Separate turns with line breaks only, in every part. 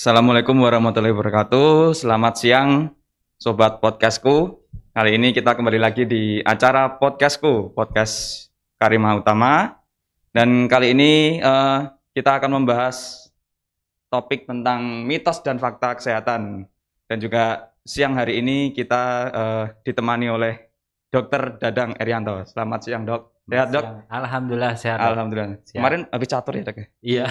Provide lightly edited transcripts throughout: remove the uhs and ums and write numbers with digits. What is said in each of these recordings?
Assalamualaikum warahmatullahi wabarakatuh. Selamat siang, sobat podcastku. Kali ini kita kembali lagi di acara podcastku, podcast Karimah Utama. Dan kali ini kita akan membahas topik tentang mitos dan fakta kesehatan. Dan juga siang hari ini kita ditemani oleh Dr. Dadang Erianto. Selamat siang, Dok. Sehat, Dok?
Alhamdulillah sehat. Dok.
Alhamdulillah.
Siap.
Kemarin habis catur ya, Dok?
Iya.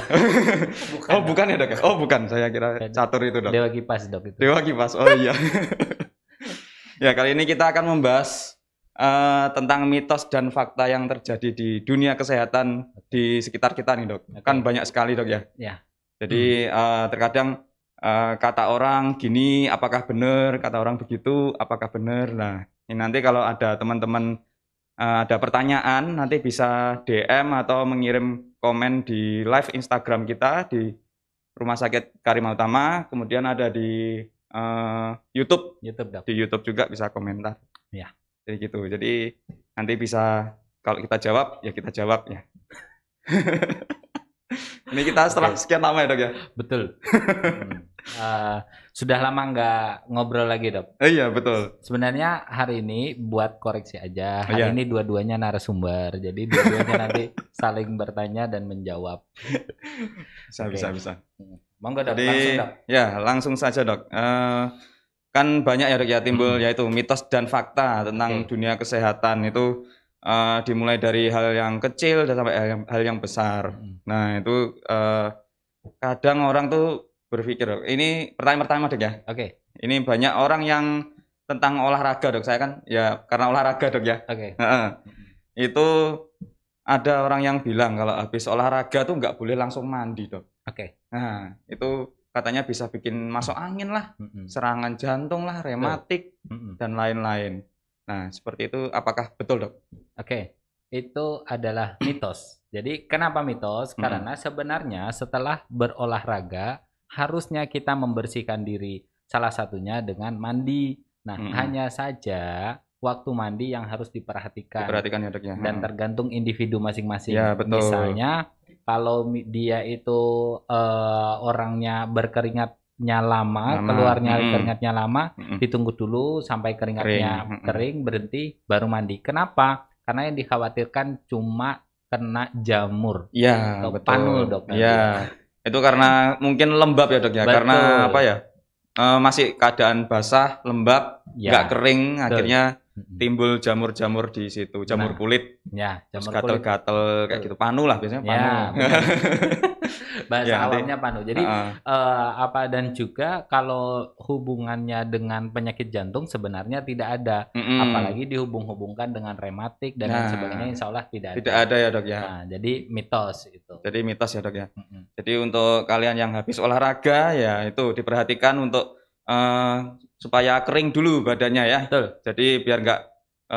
Oh, bukan ya, Dok? Oh, bukan. Saya kira catur itu, Dok.
Dewa Kipas, Dok, itu.
Dewa Kipas. Oh iya. Ya, kali ini kita akan membahas tentang mitos dan fakta yang terjadi di dunia kesehatan di sekitar kita nih, Dok.
Oke.
Kan banyak sekali, Dok, ya.
Ya.
Jadi terkadang kata orang gini apakah benar, kata orang begitu apakah benar. Nah, ini nanti kalau ada teman-teman ada pertanyaan nanti bisa DM atau mengirim komen di live Instagram kita di Rumah Sakit Karimah Utama, kemudian ada di YouTube,
Dok.
di YouTube juga bisa komentar.
Ya.
Jadi gitu. Jadi nanti bisa kalau kita jawab ya kita jawab ya. Ini kita setelah sekian lama ya, Dok, ya.
Betul. Sudah lama nggak ngobrol lagi, Dok.
Iya, betul.
Sebenarnya hari ini buat koreksi aja. Hari
Iya.
ini dua-duanya narasumber. Jadi dua-duanya nanti saling bertanya dan menjawab.
Bisa.
Monggo, Dok.
Jadi
Langsung, Dok.
ya langsung saja, Dok. Kan banyak ya, Dok, ya timbul yaitu mitos dan fakta tentang dunia kesehatan itu dimulai dari hal yang kecil dan sampai hal yang besar. Nah, itu kadang orang tuh berpikir, Dok. Ini pertanyaan pertama, Dok, ya.
Oke.
Ini banyak orang yang tentang olahraga, Dok. Saya kan ya karena olahraga, Dok, ya.
Oke.
Itu ada orang yang bilang kalau habis olahraga tuh nggak boleh langsung mandi, Dok.
Oke.
Nah, itu katanya bisa bikin masuk angin lah, serangan jantung lah, rematik, dan lain-lain. Nah, seperti itu apakah betul, Dok?
Oke, itu adalah mitos. Jadi kenapa mitos? Karena sebenarnya setelah berolahraga harusnya kita membersihkan diri. Salah satunya dengan mandi. Nah, hanya saja waktu mandi yang harus diperhatikan.
Diperhatikan ya, Dok, ya.
Dan tergantung individu masing-masing.
Ya, betul.
Misalnya kalau dia itu orangnya berkeringatnya lama, keluarnya keringatnya lama, ditunggu dulu sampai keringatnya kering, berhenti, baru mandi. Kenapa? Karena yang dikhawatirkan cuma kena jamur.
Iya,
atau
betul.
panul, Dok.
Iya, itu karena mungkin lembab ya, Dok, ya.
Betul.
Karena apa ya? Masih keadaan basah, lembab, nggak kering, akhirnya timbul jamur-jamur di situ, jamur kulit.
Ya,
jamur kulit. Gatel-gatel kayak gitu, panu lah biasanya, panu.
Ya, bahasa awalnya panu. Jadi dan juga kalau hubungannya dengan penyakit jantung sebenarnya tidak ada, apalagi dihubung-hubungkan dengan rematik dan lain sebagainya, insya Allah tidak ada.
Tidak ada ya, Dok, ya.
Nah, jadi mitos itu.
Jadi mitos ya, Dok, ya. Jadi untuk kalian yang habis olahraga ya itu diperhatikan untuk supaya kering dulu badannya ya.
Betul.
Jadi biar nggak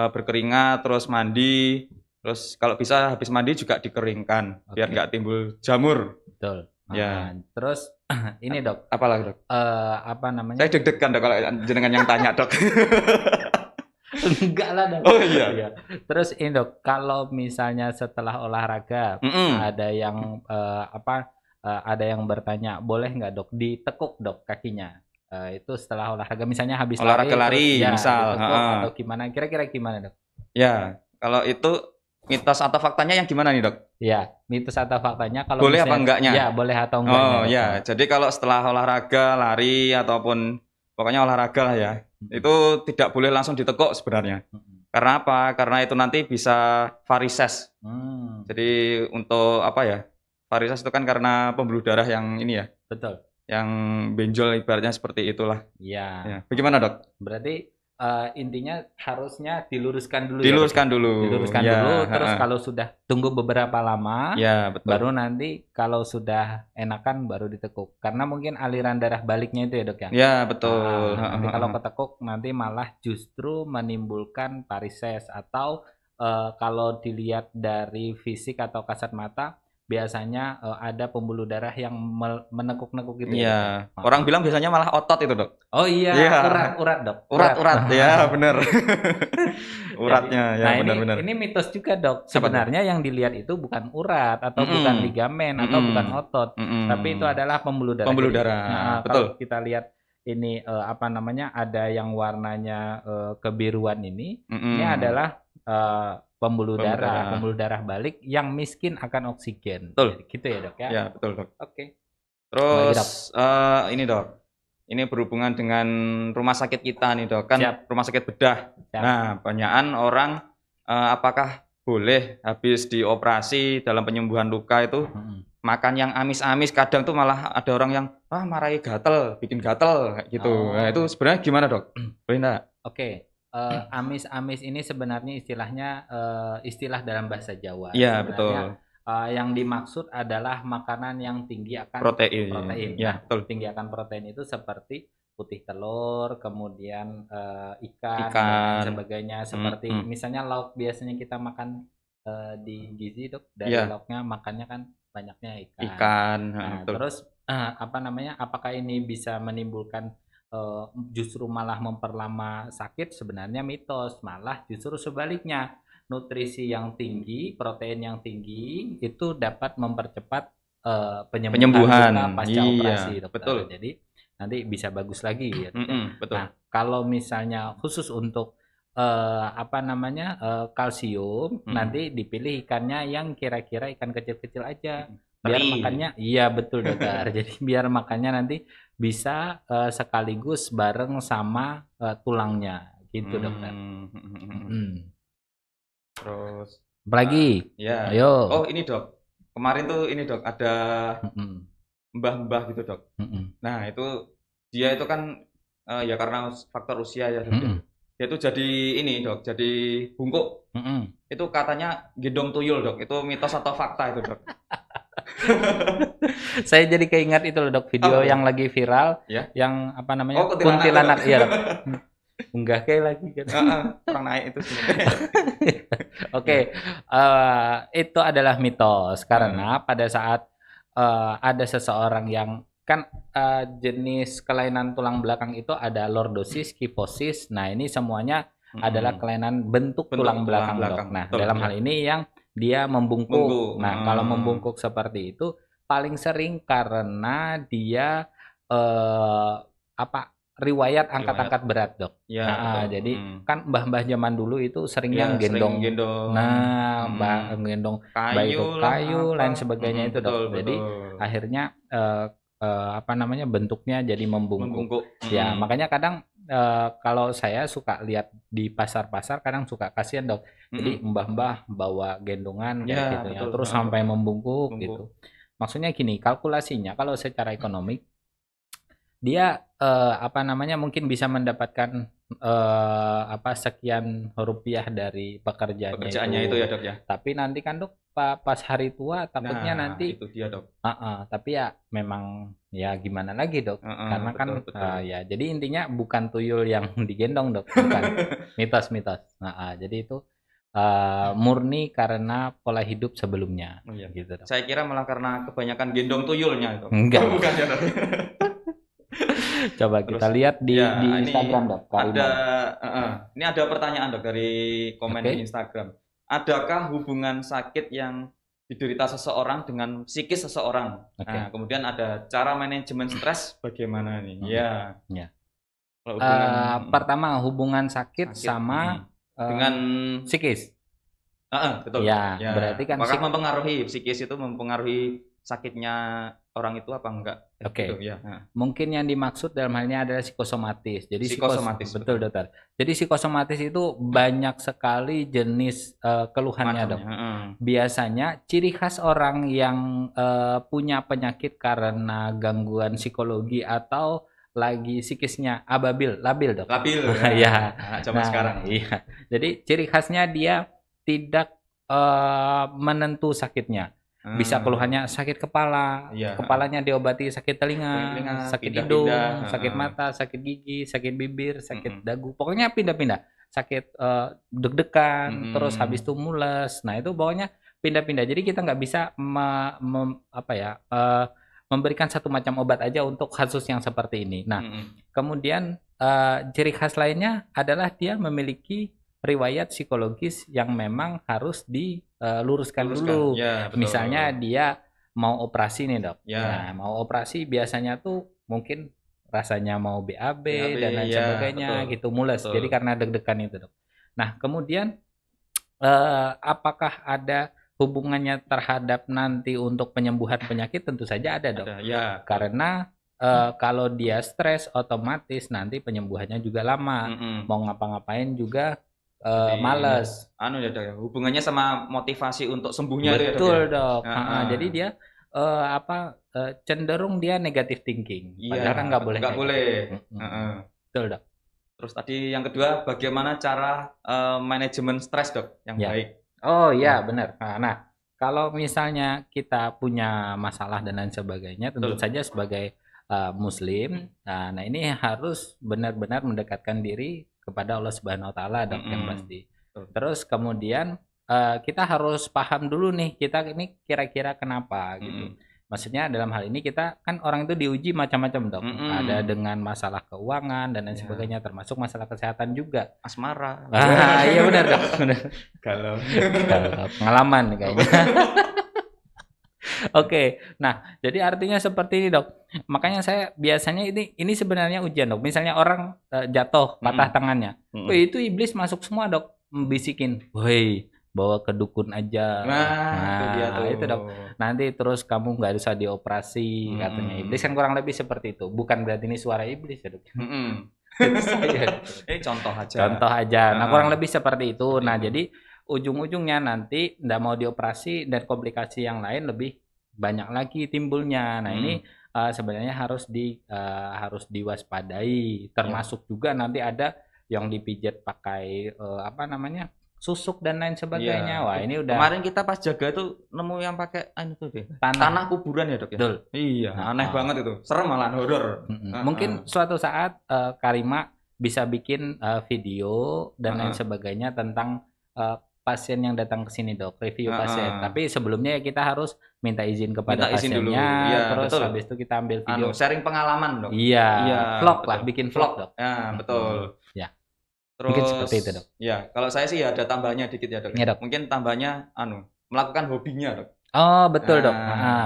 berkeringat terus mandi. Terus kalau bisa habis mandi juga dikeringkan biar nggak timbul jamur.
Betul.
Ya.
Terus ini, Dok.
Apalagi, Dok?
Apa namanya?
Saya deg-degan, Dok, kalau jenengan yang tanya, Dok.
Enggak lah, Dok.
Oh iya.
Terus ini, Dok, kalau misalnya setelah olahraga ada yang ada yang bertanya, boleh nggak, Dok, ditekuk, Dok, kakinya? Itu setelah olahraga, misalnya habis
olahraga lari, misal,
atau gimana? Kira-kira gimana, Dok?
Ya, kalau itu mitos atau faktanya yang gimana nih, Dok?
Ya, mitos atau faktanya kalau
boleh
misalnya,
apa enggaknya?
Ya, boleh atau enggaknya.
Oh ya, jadi kalau setelah olahraga, lari ataupun pokoknya olahraga lah ya, itu tidak boleh langsung ditekuk sebenarnya. Karena apa? Karena itu nanti bisa varises. Jadi untuk apa ya? Varises itu kan karena pembuluh darah yang ini ya.
Betul.
Yang benjol ibaratnya seperti itulah.
Iya.
Ya. Bagaimana, Dok?
Berarti intinya harusnya diluruskan dulu.
Diluruskan
ya,
dulu.
Diluruskan dulu. Terus kalau sudah tunggu beberapa lama,
ya, betul.
Baru nanti kalau sudah enakan baru ditekuk. Karena mungkin aliran darah baliknya itu ya, Dok, ya.
Ya, betul.
Nanti kalau ketekuk nanti malah justru menimbulkan varises atau kalau dilihat dari fisik atau kasat mata biasanya ada pembuluh darah yang menekuk-nekuk gitu
ya. Iya. Orang bilang biasanya malah otot itu, Dok.
Oh iya, urat, Dok.
Urat, ya, benar. Uratnya, ya, benar-benar.
Ini mitos juga, Dok. Sebenarnya yang dilihat itu bukan urat atau bukan ligamen atau bukan otot, tapi itu adalah pembuluh darah.
Pembuluh darah.
Nah, betul. Kalau kita lihat ini ada yang warnanya kebiruan ini adalah pembuluh darah balik yang miskin akan oksigen.
Betul.
Gitu ya, Dok ya.
Ya, betul, Dok.
Oke.
Terus ini, Dok. Ini berhubungan dengan rumah sakit kita nih, Dok. Kan rumah sakit bedah. Nah, banyakan orang apakah boleh habis dioperasi dalam penyembuhan luka itu makan yang amis-amis? Kadang tuh malah ada orang yang marahi gatel, bikin gatel kayak gitu. Nah, itu sebenarnya gimana, Dok? Boleh enggak?
Oke. Amis-amis ini sebenarnya istilahnya istilah dalam bahasa Jawa.
Iya, betul.
Yang dimaksud adalah makanan yang tinggi akan
protein. Ya, betul.
Tinggi akan protein itu seperti putih telur, kemudian ikan dan sebagainya. Seperti misalnya lauk biasanya kita makan di gizi, Dok. Dari lauknya makannya kan banyaknya ikan. Nah, terus apakah ini bisa menimbulkan justru malah memperlama sakit? Sebenarnya mitos, malah justru sebaliknya, nutrisi yang tinggi, protein yang tinggi itu dapat mempercepat penyembuhan pasca operasi, Dokter.
Betul.
Jadi nanti bisa bagus lagi ya.
Betul.
Nah, kalau misalnya khusus untuk kalsium, nanti dipilih ikannya yang kira-kira ikan kecil-kecil aja. Biar makannya, iya betul, Dokter. Jadi biar makannya nanti bisa sekaligus bareng sama tulangnya, gitu, Dokter.
Terus
apalagi?
Ya.
Ayo.
Oh, ini, Dok. Kemarin tuh ini, Dok, ada mbah-mbah gitu, Dok. Nah, itu dia itu kan ya karena faktor usia ya, Dok. Dia itu jadi ini, Dok, jadi bungkuk. Itu katanya gendong tuyul, Dok. Itu mitos atau fakta itu, Dok?
Saya jadi keingat itu loh, Dok, video yang lagi viral, yang kuntilanak, ya, Dok. Enggak kayak lagi kan.
Kurang naik itu sebenarnya.
Oke, itu adalah mitos karena pada saat ada seseorang yang kan jenis kelainan tulang belakang itu ada lordosis, kifosis. Nah, ini semuanya adalah kelainan bentuk tulang belakang, Dok. Nah, dalam hal ini yang dia membungkuk. Nah, kalau membungkuk seperti itu paling sering karena dia riwayat angkat-angkat berat, Dok.
Ya,
jadi kan mbah-mbah zaman dulu itu seringnya gendong. Nah, gendong kayu lain sebagainya itu, Dok. Jadi akhirnya bentuknya jadi membungkuk. Ya, makanya kadang kalau saya suka lihat di pasar-pasar kadang suka kasihan, Dok. Jadi mbah-mbah bawa gendongan kayak gitu ya, terus sampai membungkuk gitu. Maksudnya gini, kalkulasinya kalau secara ekonomi dia mungkin bisa mendapatkan sekian rupiah dari pekerjaannya
itu ya, Dok ya.
Tapi nanti kan, Dok, pas hari tua takutnya nanti
itu dia, Dok.
Tapi ya memang ya gimana lagi, Dok. Karena betul, kan ya jadi intinya bukan tuyul yang digendong, Dok, bukan. Mitos. Jadi itu murni karena pola hidup sebelumnya. Gitu, Dok.
Saya kira malah karena kebanyakan gendong tuyulnya itu.
Enggak.
Bukan ya, Dok.
Coba kita lihat di Instagram, Dok.
Ini ada pertanyaan, Dok, dari komen di Instagram. Adakah hubungan sakit yang diderita seseorang dengan psikis seseorang? Nah, kemudian ada cara manajemen stres bagaimana nih? Ya.
Pertama, hubungan sakit sama
dengan psikis. Betul.
Ya, berarti kan
apakah mempengaruhi psikis itu mempengaruhi sakitnya orang itu apa enggak?
Gitu, ya. Mungkin yang dimaksud dalam hal ini adalah psikosomatis. Jadi
psikosomatis,
betul, Dokter. Jadi psikosomatis itu banyak sekali jenis keluhannya, Dok. Biasanya ciri khas orang yang punya penyakit karena gangguan psikologi atau lagi psikisnya labil, Dok.
Labil.
Ya.
Zaman sekarang.
Iya. Jadi ciri khasnya dia tidak menentu sakitnya. Bisa keluhannya sakit kepala, kepalanya diobati sakit telinga, sakit hidung, sakit mata, sakit gigi, sakit bibir, sakit dagu. Pokoknya pindah-pindah. Sakit deg-degan, terus habis itu mules. Nah, itu pokoknya pindah-pindah. Jadi kita nggak bisa memberikan satu macam obat aja untuk kasus yang seperti ini. Nah, kemudian ciri khas lainnya adalah dia memiliki riwayat psikologis yang memang harus diluruskan dulu.
Ya,
misalnya dia mau operasi nih dok. Nah, mau operasi biasanya tuh mungkin rasanya mau BAB dan lain sebagainya gitu, mules. Jadi karena deg-degan itu dok. Nah, kemudian apakah ada hubungannya terhadap nanti untuk penyembuhan penyakit? Tentu saja ada dok. Karena kalau dia stres otomatis nanti penyembuhannya juga lama. Mau ngapa-ngapain juga males.
Hubungannya sama motivasi untuk sembuhnya.
Betul dok. Jadi dia cenderung dia negative thinking. Padahal kan nggak boleh.
Nggak boleh.
Betul dok.
Terus tadi yang kedua, bagaimana cara manajemen stres dok yang baik?
Oh iya benar. Nah, kalau misalnya kita punya masalah dan lain sebagainya, tentu saja sebagai Muslim, nah ini harus benar-benar mendekatkan diri kepada Allah Subhanahu Wa Taala dok yang pasti. Terus kemudian kita harus paham dulu nih kita ini kira-kira kenapa gitu. Maksudnya dalam hal ini kita kan orang itu diuji macam-macam dok. Ada dengan masalah keuangan dan lain sebagainya, termasuk masalah kesehatan juga.
Asmara.
Iya benar dok.
Kalau
pengalaman kayaknya. Oke, nah jadi artinya seperti ini dok. Makanya saya biasanya ini sebenarnya ujian dok. Misalnya orang jatuh patah tangannya, itu iblis masuk semua dok, membisikin, woi bawa ke dukun aja. Nah itu dok. Nanti terus kamu nggak usah dioperasi katanya. Iblis kan kurang lebih seperti itu. Bukan berarti ini suara iblis ya dok.
Contoh aja.
Contoh aja. Nah kurang lebih seperti itu. Nah jadi ujung-ujungnya nanti nggak mau dioperasi dan komplikasi yang lain lebih banyak lagi timbulnya. Nah ini sebenarnya harus diwaspadai. Termasuk juga nanti ada yang dipijat pakai susuk dan lain sebagainya. Wah ini udah.
Kemarin kita pas jaga tuh nemu yang pakai itu deh. Tanah kuburan ya dok ya.
Betul.
Iya. Aneh banget itu. Serem malah horor.
Mungkin suatu saat Karima bisa bikin video dan lain sebagainya tentang pasien yang datang ke sini dok, review pasien. Tapi sebelumnya kita harus minta izin kepada pasiennya, terus habis itu kita ambil video.
Sharing pengalaman dok.
Iya. Vlog lah, bikin vlog dok.
Ya betul.
Ya.
Terus,
mungkin seperti itu dok.
Ya, kalau saya sih ada tambahnya dikit ya dok.
Ya, dok.
Mungkin tambahnya melakukan hobinya dok.
Oh betul dok.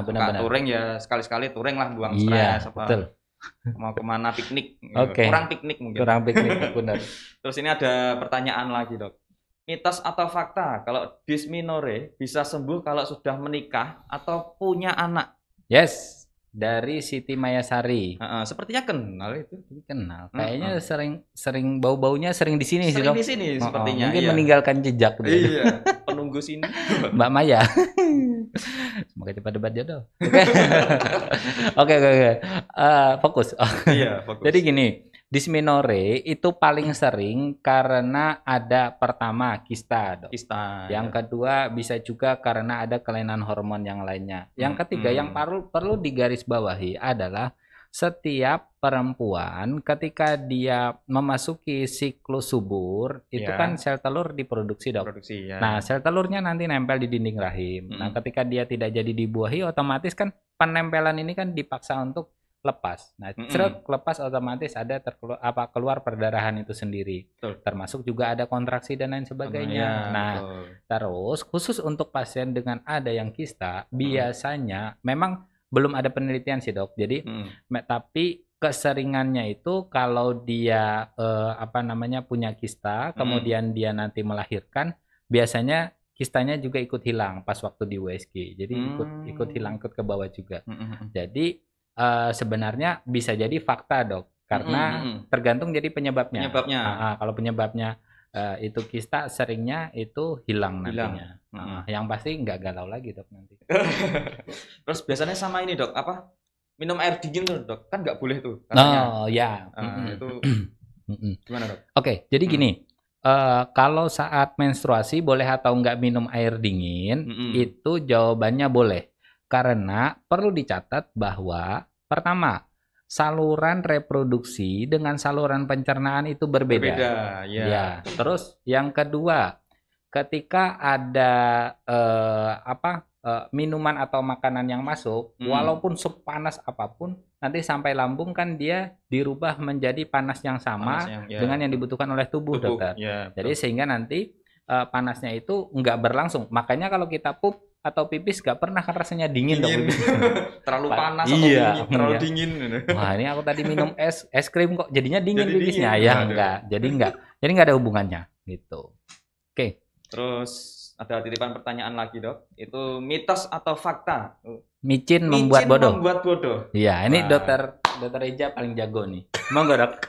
Benar-benar.
Touring ya sekali-sekali touring lah, buang stres.
Iya betul.
Mau kemana piknik? Kurang piknik mungkin.
Kurang piknik benar.
Terus ini ada pertanyaan lagi dok. Mitos atau fakta kalau dysmenorrhea bisa sembuh kalau sudah menikah atau punya anak?
Yes. Dari Siti Mayasari.
Sepertinya kenal itu.
Kenal. Kayaknya sering bau-baunya sering di sini sih.
Sering di sini sepertinya.
Mungkin meninggalkan jejak.
Iya. Penunggu sini.
Mbak Maya. Semoga cepat debat jodoh. Oke. Fokus.
Iya, fokus.
Jadi gini, dysmenorrhea itu paling sering karena ada pertama kista, dok.
Kista.
Yang kedua bisa juga karena ada kelainan hormon yang lainnya. Yang ketiga yang perlu digarisbawahi adalah setiap perempuan ketika dia memasuki siklus subur itu kan sel telur diproduksi dok. Nah sel telurnya nanti nempel di dinding rahim. Nah ketika dia tidak jadi dibuahi otomatis kan penempelan ini kan dipaksa untuk lepas. Nah, lepas otomatis ada keluar perdarahan itu sendiri. Termasuk juga ada kontraksi dan lain sebagainya. Terus khusus untuk pasien dengan ada yang kista, biasanya memang belum ada penelitian sih, Dok. Jadi tapi keseringannya itu kalau dia punya kista, kemudian dia nanti melahirkan, biasanya kistanya juga ikut hilang pas waktu di USG. Jadi ikut hilang, ikut ke bawah juga. Jadi sebenarnya bisa jadi fakta dok, karena tergantung jadi penyebabnya. Kalau penyebabnya itu kista, seringnya itu hilang nantinya. Yang pasti nggak galau lagi dok nanti.
Terus biasanya sama ini dok, minum air dingin tuh dok, kan nggak boleh tuh katanya. Itu gimana dok?
Oke, jadi gini. Kalau saat menstruasi boleh atau nggak minum air dingin, itu jawabannya boleh. Karena perlu dicatat bahwa pertama, saluran reproduksi dengan saluran pencernaan itu berbeda.
Ya.
Terus yang kedua, ketika ada minuman atau makanan yang masuk, walaupun sepanas apapun, nanti sampai lambung kan dia dirubah menjadi panas yang sama dengan yang dibutuhkan oleh tubuh. Dokter.
Ya,
jadi sehingga nanti panasnya itu nggak berlangsung. Makanya kalau kita pup atau pipis nggak pernah kan rasanya dingin. Dok,
terlalu panas atau
dingin,
terlalu dingin.
Wah, ini aku tadi minum es krim kok jadinya dingin pipisnya. Ya enggak. Jadi nggak ada hubungannya gitu. Oke.
Terus ada titipan pertanyaan lagi, Dok. Itu mitos atau fakta?
Micin membuat bodoh.
Membuat bodoh.
Iya, ini dokter Eja paling jago nih. Monggo, Dok.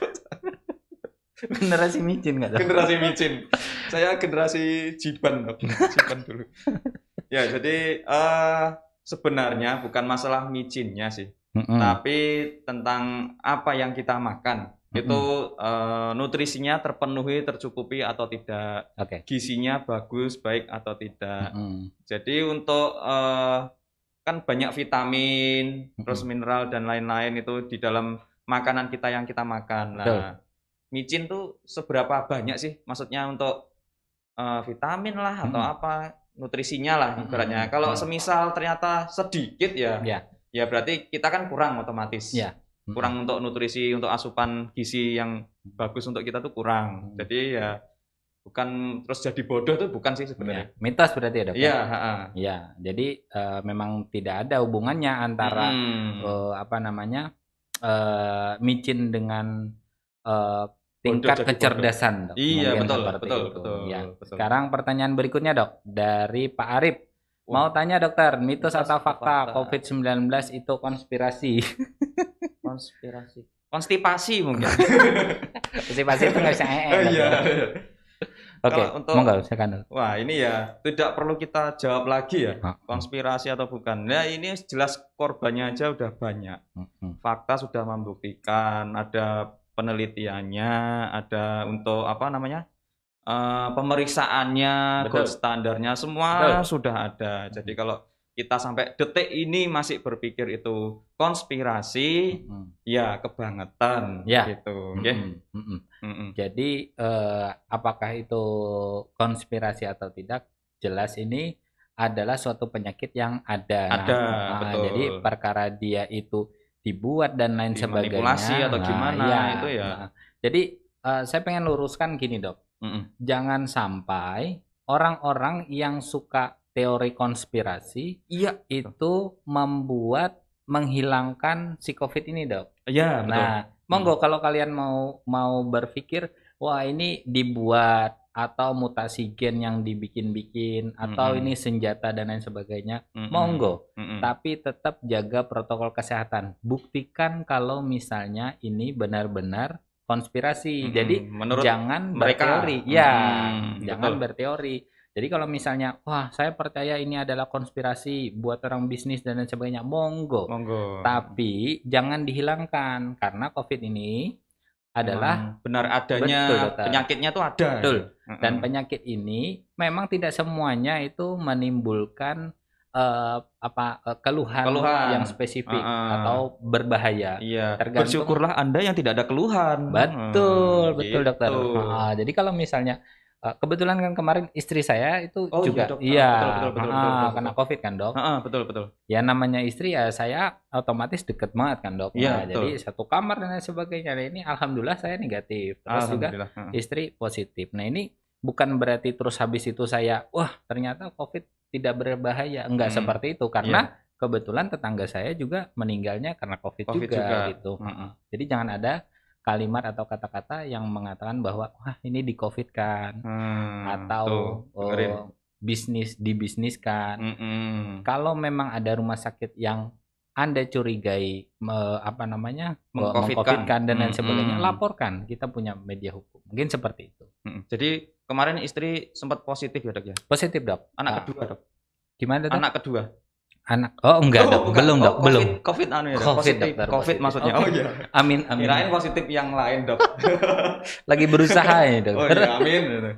Generasi micin nggak, Dok?
Generasi micin. Saya generasi jiban, Dok. Jiban dulu. Ya, jadi sebenarnya bukan masalah micinnya sih. Tapi tentang apa yang kita makan. Itu nutrisinya terpenuhi, tercukupi atau tidak, gizinya bagus, baik atau tidak. Jadi untuk kan banyak vitamin, terus mineral dan lain-lain itu di dalam makanan kita yang kita makan. Nah, micin tuh seberapa banyak sih? Maksudnya untuk vitamin lah atau apa nutrisinya lah ibaratnya. Kalau semisal ternyata sedikit ya berarti kita kan kurang otomatis. Kurang untuk nutrisi, untuk asupan gizi yang bagus untuk kita tuh kurang. Jadi ya bukan terus jadi bodoh tuh bukan sih sebenarnya.
Mitos berarti ya, Dok?
Iya,
jadi memang tidak ada hubungannya antara micin dengan tingkat kecerdasan, Dok.
Iya, betul.
Ya. Betul. Sekarang pertanyaan berikutnya, Dok, dari Pak Arif. Mau tanya dokter, mitos atau fakta COVID-19 itu konspirasi?
Konstipasi mungkin.
Konstipasi itu nggak bisa Oke, monggo silakan.
Wah, ini ya tidak perlu kita jawab lagi ya, konspirasi atau bukan. Nah, ini jelas korbannya aja udah banyak. Fakta sudah membuktikan, ada penelitiannya, ada untuk pemeriksaannya, gold standarnya semua sudah ada. Jadi kalau kita sampai detik ini masih berpikir itu konspirasi, ya kebangetan gitu.
Jadi apakah itu konspirasi atau tidak? Jelas ini adalah suatu penyakit yang ada.
Betul.
Jadi perkara dia itu dibuat dan lain sebagainya.
Manipulasi atau gimana itu ya.
Jadi saya pengen luruskan gini, Dok. Jangan sampai orang-orang yang suka teori konspirasi itu menghilangkan si COVID ini, Dok.
Iya, betul.
Nah, monggo kalau kalian mau berpikir, wah ini dibuat atau mutasi gen yang dibikin-bikin atau ini senjata dan lain sebagainya, monggo. Tapi tetap jaga protokol kesehatan. Buktikan kalau misalnya ini benar-benar konspirasi. Jadi jangan berteori. Jangan berteori. Jadi kalau misalnya, wah saya percaya ini adalah konspirasi buat orang bisnis dan lain sebagainya, monggo. Tapi jangan dihilangkan karena COVID ini adalah
benar adanya penyakitnya tuh ada.
Betul. Dan penyakit ini memang tidak semuanya itu menimbulkan keluhan yang spesifik atau berbahaya.
Bersyukurlah Anda yang tidak ada keluhan.
Betul, Dokter. Jadi kalau misalnya kebetulan kan kemarin istri saya itu juga betul, kena COVID kan, Dok.
Betul.
Ya namanya istri ya saya otomatis deket banget kan, Dok. Jadi satu kamar dan lain sebagainya. Nah, ini alhamdulillah saya negatif. Terus juga istri positif. Nah, ini bukan berarti terus habis itu saya ternyata COVID tidak berbahaya. Enggak seperti itu karena kebetulan tetangga saya juga meninggalnya karena COVID juga gitu. Jadi jangan ada kalimat atau kata-kata yang mengatakan bahwa ini di COVID kan atau bisnis dibisniskan. Kalau memang ada rumah sakit yang Anda curigai mengcovidkan dan lain sebagainya, laporkan. Kita punya media hukum. Mungkin seperti itu.
Jadi kemarin istri sempat positif ya, Dok ya?
Positif, Dok.
Anak kedua, Dok.
Gimana, Dok?
Anak kedua.
Enggak, Dok. Belum, Dok. Belum.
COVID ya.
COVID
maksudnya.
Amin.
Kirain positif yang lain, Dok.
Lagi berusaha ya, Dok.
Amin.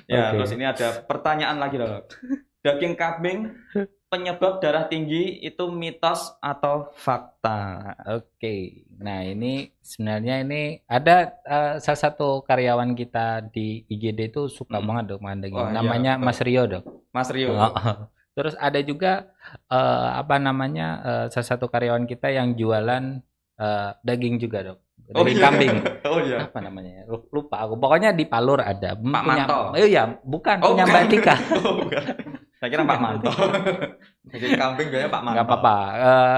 Terus ini ada pertanyaan lagi, Dok. Daging kambing penyebab darah tinggi itu mitos atau fakta?
Oke. Nah, ini sebenarnya ini ada salah satu karyawan kita di IGD itu suka banget dok makan daging. Namanya Mas Rio dok.
Mas Rio.
Terus ada juga salah satu karyawan kita yang jualan daging juga dok. Daging kambing. Apa namanya? Lupa aku. Pokoknya di Palur ada.
Pak Manto.
Iya, bukan punya Mbak Tika.
Saya kira Pak Manto. Daging kambing biasanya Pak Manto.
Nggak apa-apa.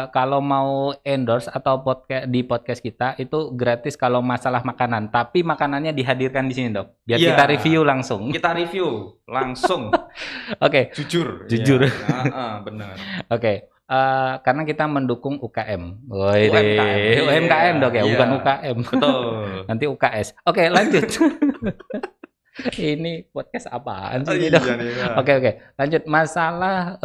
Kalau mau endorse atau di podcast kita itu gratis kalau masalah makanan. Tapi makanannya dihadirkan di sini dok. Biar kita review langsung.
Kita review langsung.
Oke.
Jujur. Benar.
Oke. Karena kita mendukung UKM. UMKM dok ya, bukan UKM.
Betul.
Nanti UKS. Oke, lanjut. Ini podcast apaan sih dok? Oke. Lanjut masalah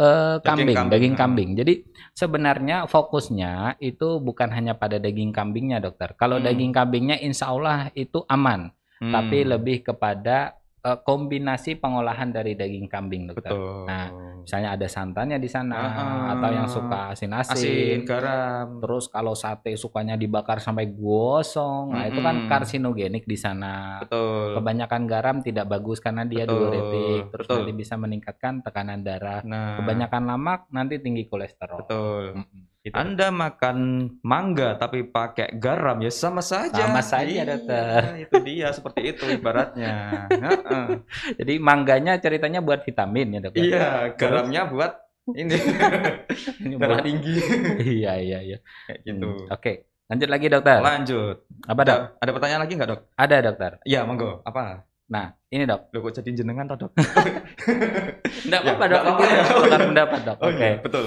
daging kambing. Jadi sebenarnya fokusnya itu bukan hanya pada daging kambingnya dokter. Kalau daging kambingnya insya Allah itu aman. Tapi lebih kepada kombinasi pengolahan dari daging kambing dokter.
Betul.
Nah, misalnya ada santannya di sana atau yang suka
asin, garam.
Terus kalau sate sukanya dibakar sampai gosong. Nah, itu kan karsinogenik di sana.
Betul.
Kebanyakan garam tidak bagus karena dia diuretik. Terus nanti bisa meningkatkan tekanan darah. Kebanyakan lemak nanti tinggi kolesterol.
Betul. Gitu. Anda makan mangga tapi pakai garam ya sama saja.
Sama saja dokter.
Itu dia seperti itu ibaratnya.
Jadi mangganya ceritanya buat vitamin ya dokter.
Iya, garamnya buat ini darah tinggi.
Iya.
Kayak gitu.
Oke, lanjut lagi dokter.
Lanjut.
Apa dok?
Ada pertanyaan lagi nggak dok?
Ada dokter.
Iya monggo. Apa?
Nah ini dok.
Loh kok jadi jenengan toh dok?
Nggak apa-apa dok. Bukan pendapat dok. Oke.
Betul.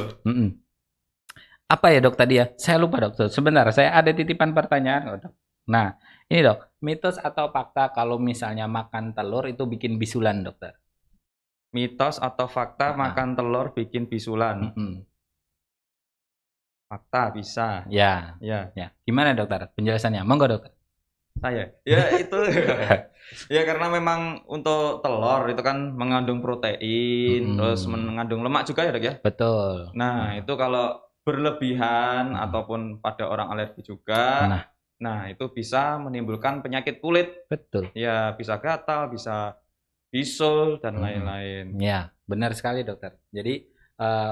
Apa ya dok tadi ya? Saya lupa dok. Sebentar, saya ada titipan pertanyaan dok. Nah, ini dok, mitos atau fakta kalau misalnya makan telur itu bikin bisulan dokter?
Mitos atau fakta makan telur bikin bisulan? Fakta bisa.
Ya. Gimana dokter? Penjelasannya? Monggo dokter.
Saya. Ya itu. Ya karena memang untuk telur itu kan mengandung protein, terus mengandung lemak juga ya dok ya?
Betul.
Nah itu kalau berlebihan ataupun pada orang alergi juga, nah itu bisa menimbulkan penyakit kulit.
Betul.
Ya bisa gatal, bisa bisul dan lain-lain.
Ya benar sekali dokter. Jadi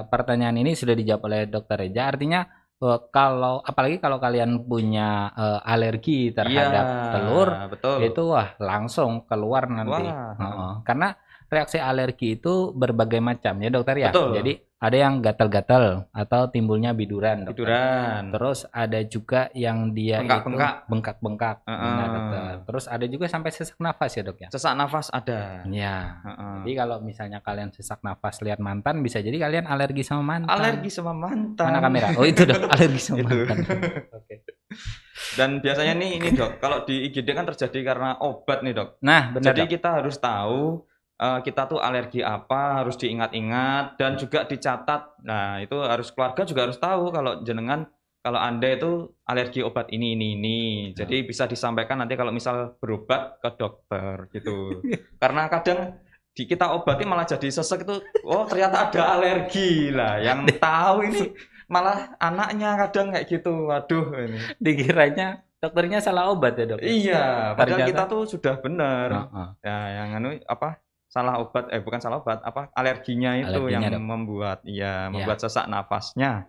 pertanyaan ini sudah dijawab oleh dokter Reja. Artinya apalagi kalau kalian punya alergi terhadap telur, itu langsung keluar nanti. Karena reaksi alergi itu berbagai macam ya dokter ya.
Betul.
Jadi ada yang gatal-gatal atau timbulnya biduran dokter.
Biduran.
Terus ada juga yang dia bengkak-bengkak. Nah, dokter. Terus ada juga sampai sesak nafas ya dok ya.
Sesak nafas ada.
Ya. Jadi kalau misalnya kalian sesak nafas lihat mantan, bisa jadi kalian alergi sama mantan.
Alergi sama mantan.
Mana kamera? Oh itu dok, alergi sama mantan.
Oke. Dan biasanya ini dok, kalau di IGD kan terjadi karena obat nih dok.
Nah benar.
Jadi kita harus tahu kita tuh alergi apa, harus diingat-ingat dan juga dicatat. Nah itu harus keluarga juga harus tahu kalau Anda itu alergi obat ini. Jadi bisa disampaikan nanti kalau misal berobat ke dokter gitu. Karena kadang kita obati malah jadi sesek itu, oh ternyata ada alergi lah. Yang tahu ini malah anaknya kadang kayak gitu. Waduh ini.
Dikiranya dokternya salah obat ya dok?
Iya, padahal kita tuh sudah benar. Ya yang salah obat, bukan salah obat, alerginya itu yang dok. membuat sesak nafasnya.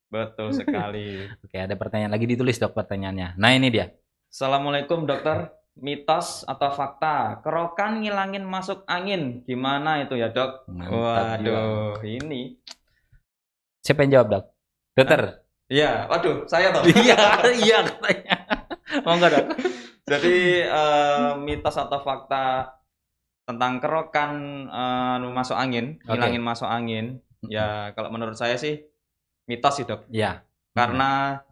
Betul sekali.
Oke, ada pertanyaan lagi ditulis dok pertanyaannya. Nah ini dia.
Assalamualaikum dokter, mitos atau fakta, kerokan ngilangin masuk angin, gimana itu ya dok?
Mantap,
waduh, ini.
Siapa yang jawab dok? Dokter?
Iya, waduh, saya toh.
Iya katanya. Monggo dok.
Jadi mitos atau fakta tentang kerokan masuk angin, ngilangin masuk angin, ya kalau menurut saya sih mitos sih dok.
Ya.
Karena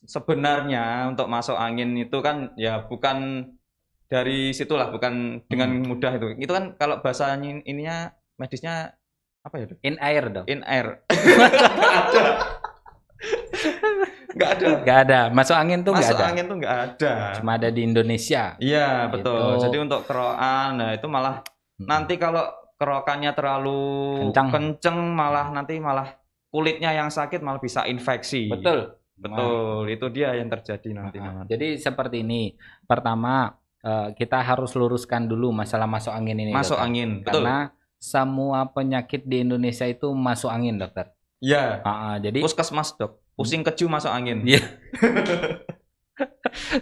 sebenarnya untuk masuk angin itu kan ya bukan dari situlah, bukan dengan mudah itu. Itu kan kalau bahasanya ininya medisnya apa ya dok?
In air dok.
In air. Nggak ada. Masuk angin tuh nggak ada.
Masuk angin tuh nggak ada. Cuma ada di Indonesia.
Iya betul. Gitu. Jadi untuk kerokan, nah itu malah nanti kalau kerokannya terlalu kenceng malah nanti malah kulitnya yang sakit malah bisa infeksi.
Betul.
Betul, itu dia yang terjadi nanti.
Jadi seperti ini. Pertama, kita harus luruskan dulu masalah masuk angin ini.
Masuk
dokter.
Angin, betul.
Karena semua penyakit di Indonesia itu masuk angin, dokter.
Iya.
Jadi
puskesmas, Dok. Pusing keju masuk angin.
Iya.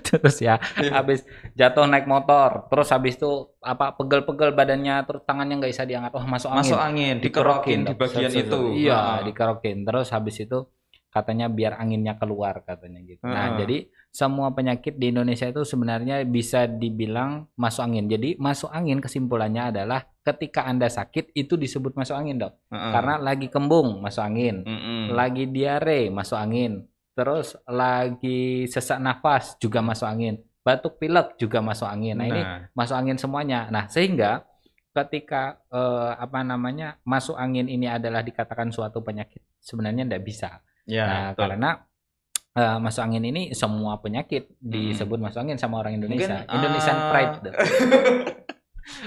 Terus ya, habis jatuh naik motor, terus habis itu pegel-pegel badannya, terus tangannya nggak bisa diangkat, masuk angin.
Masuk angin, dikerokin di bagian itu.
Iya, dikerokin. Terus habis itu katanya biar anginnya keluar katanya gitu. Nah, jadi semua penyakit di Indonesia itu sebenarnya bisa dibilang masuk angin. Jadi masuk angin kesimpulannya adalah ketika Anda sakit itu disebut masuk angin, Dok. Karena lagi kembung masuk angin, lagi diare masuk angin, terus lagi sesak nafas juga masuk angin, batuk pilek juga masuk angin. Nah, ini masuk angin semuanya. Nah, sehingga ketika masuk angin ini adalah dikatakan suatu penyakit, sebenarnya tidak bisa.
Ya,
karena masuk angin ini semua penyakit disebut masuk angin sama orang Indonesia. Indonesian pride.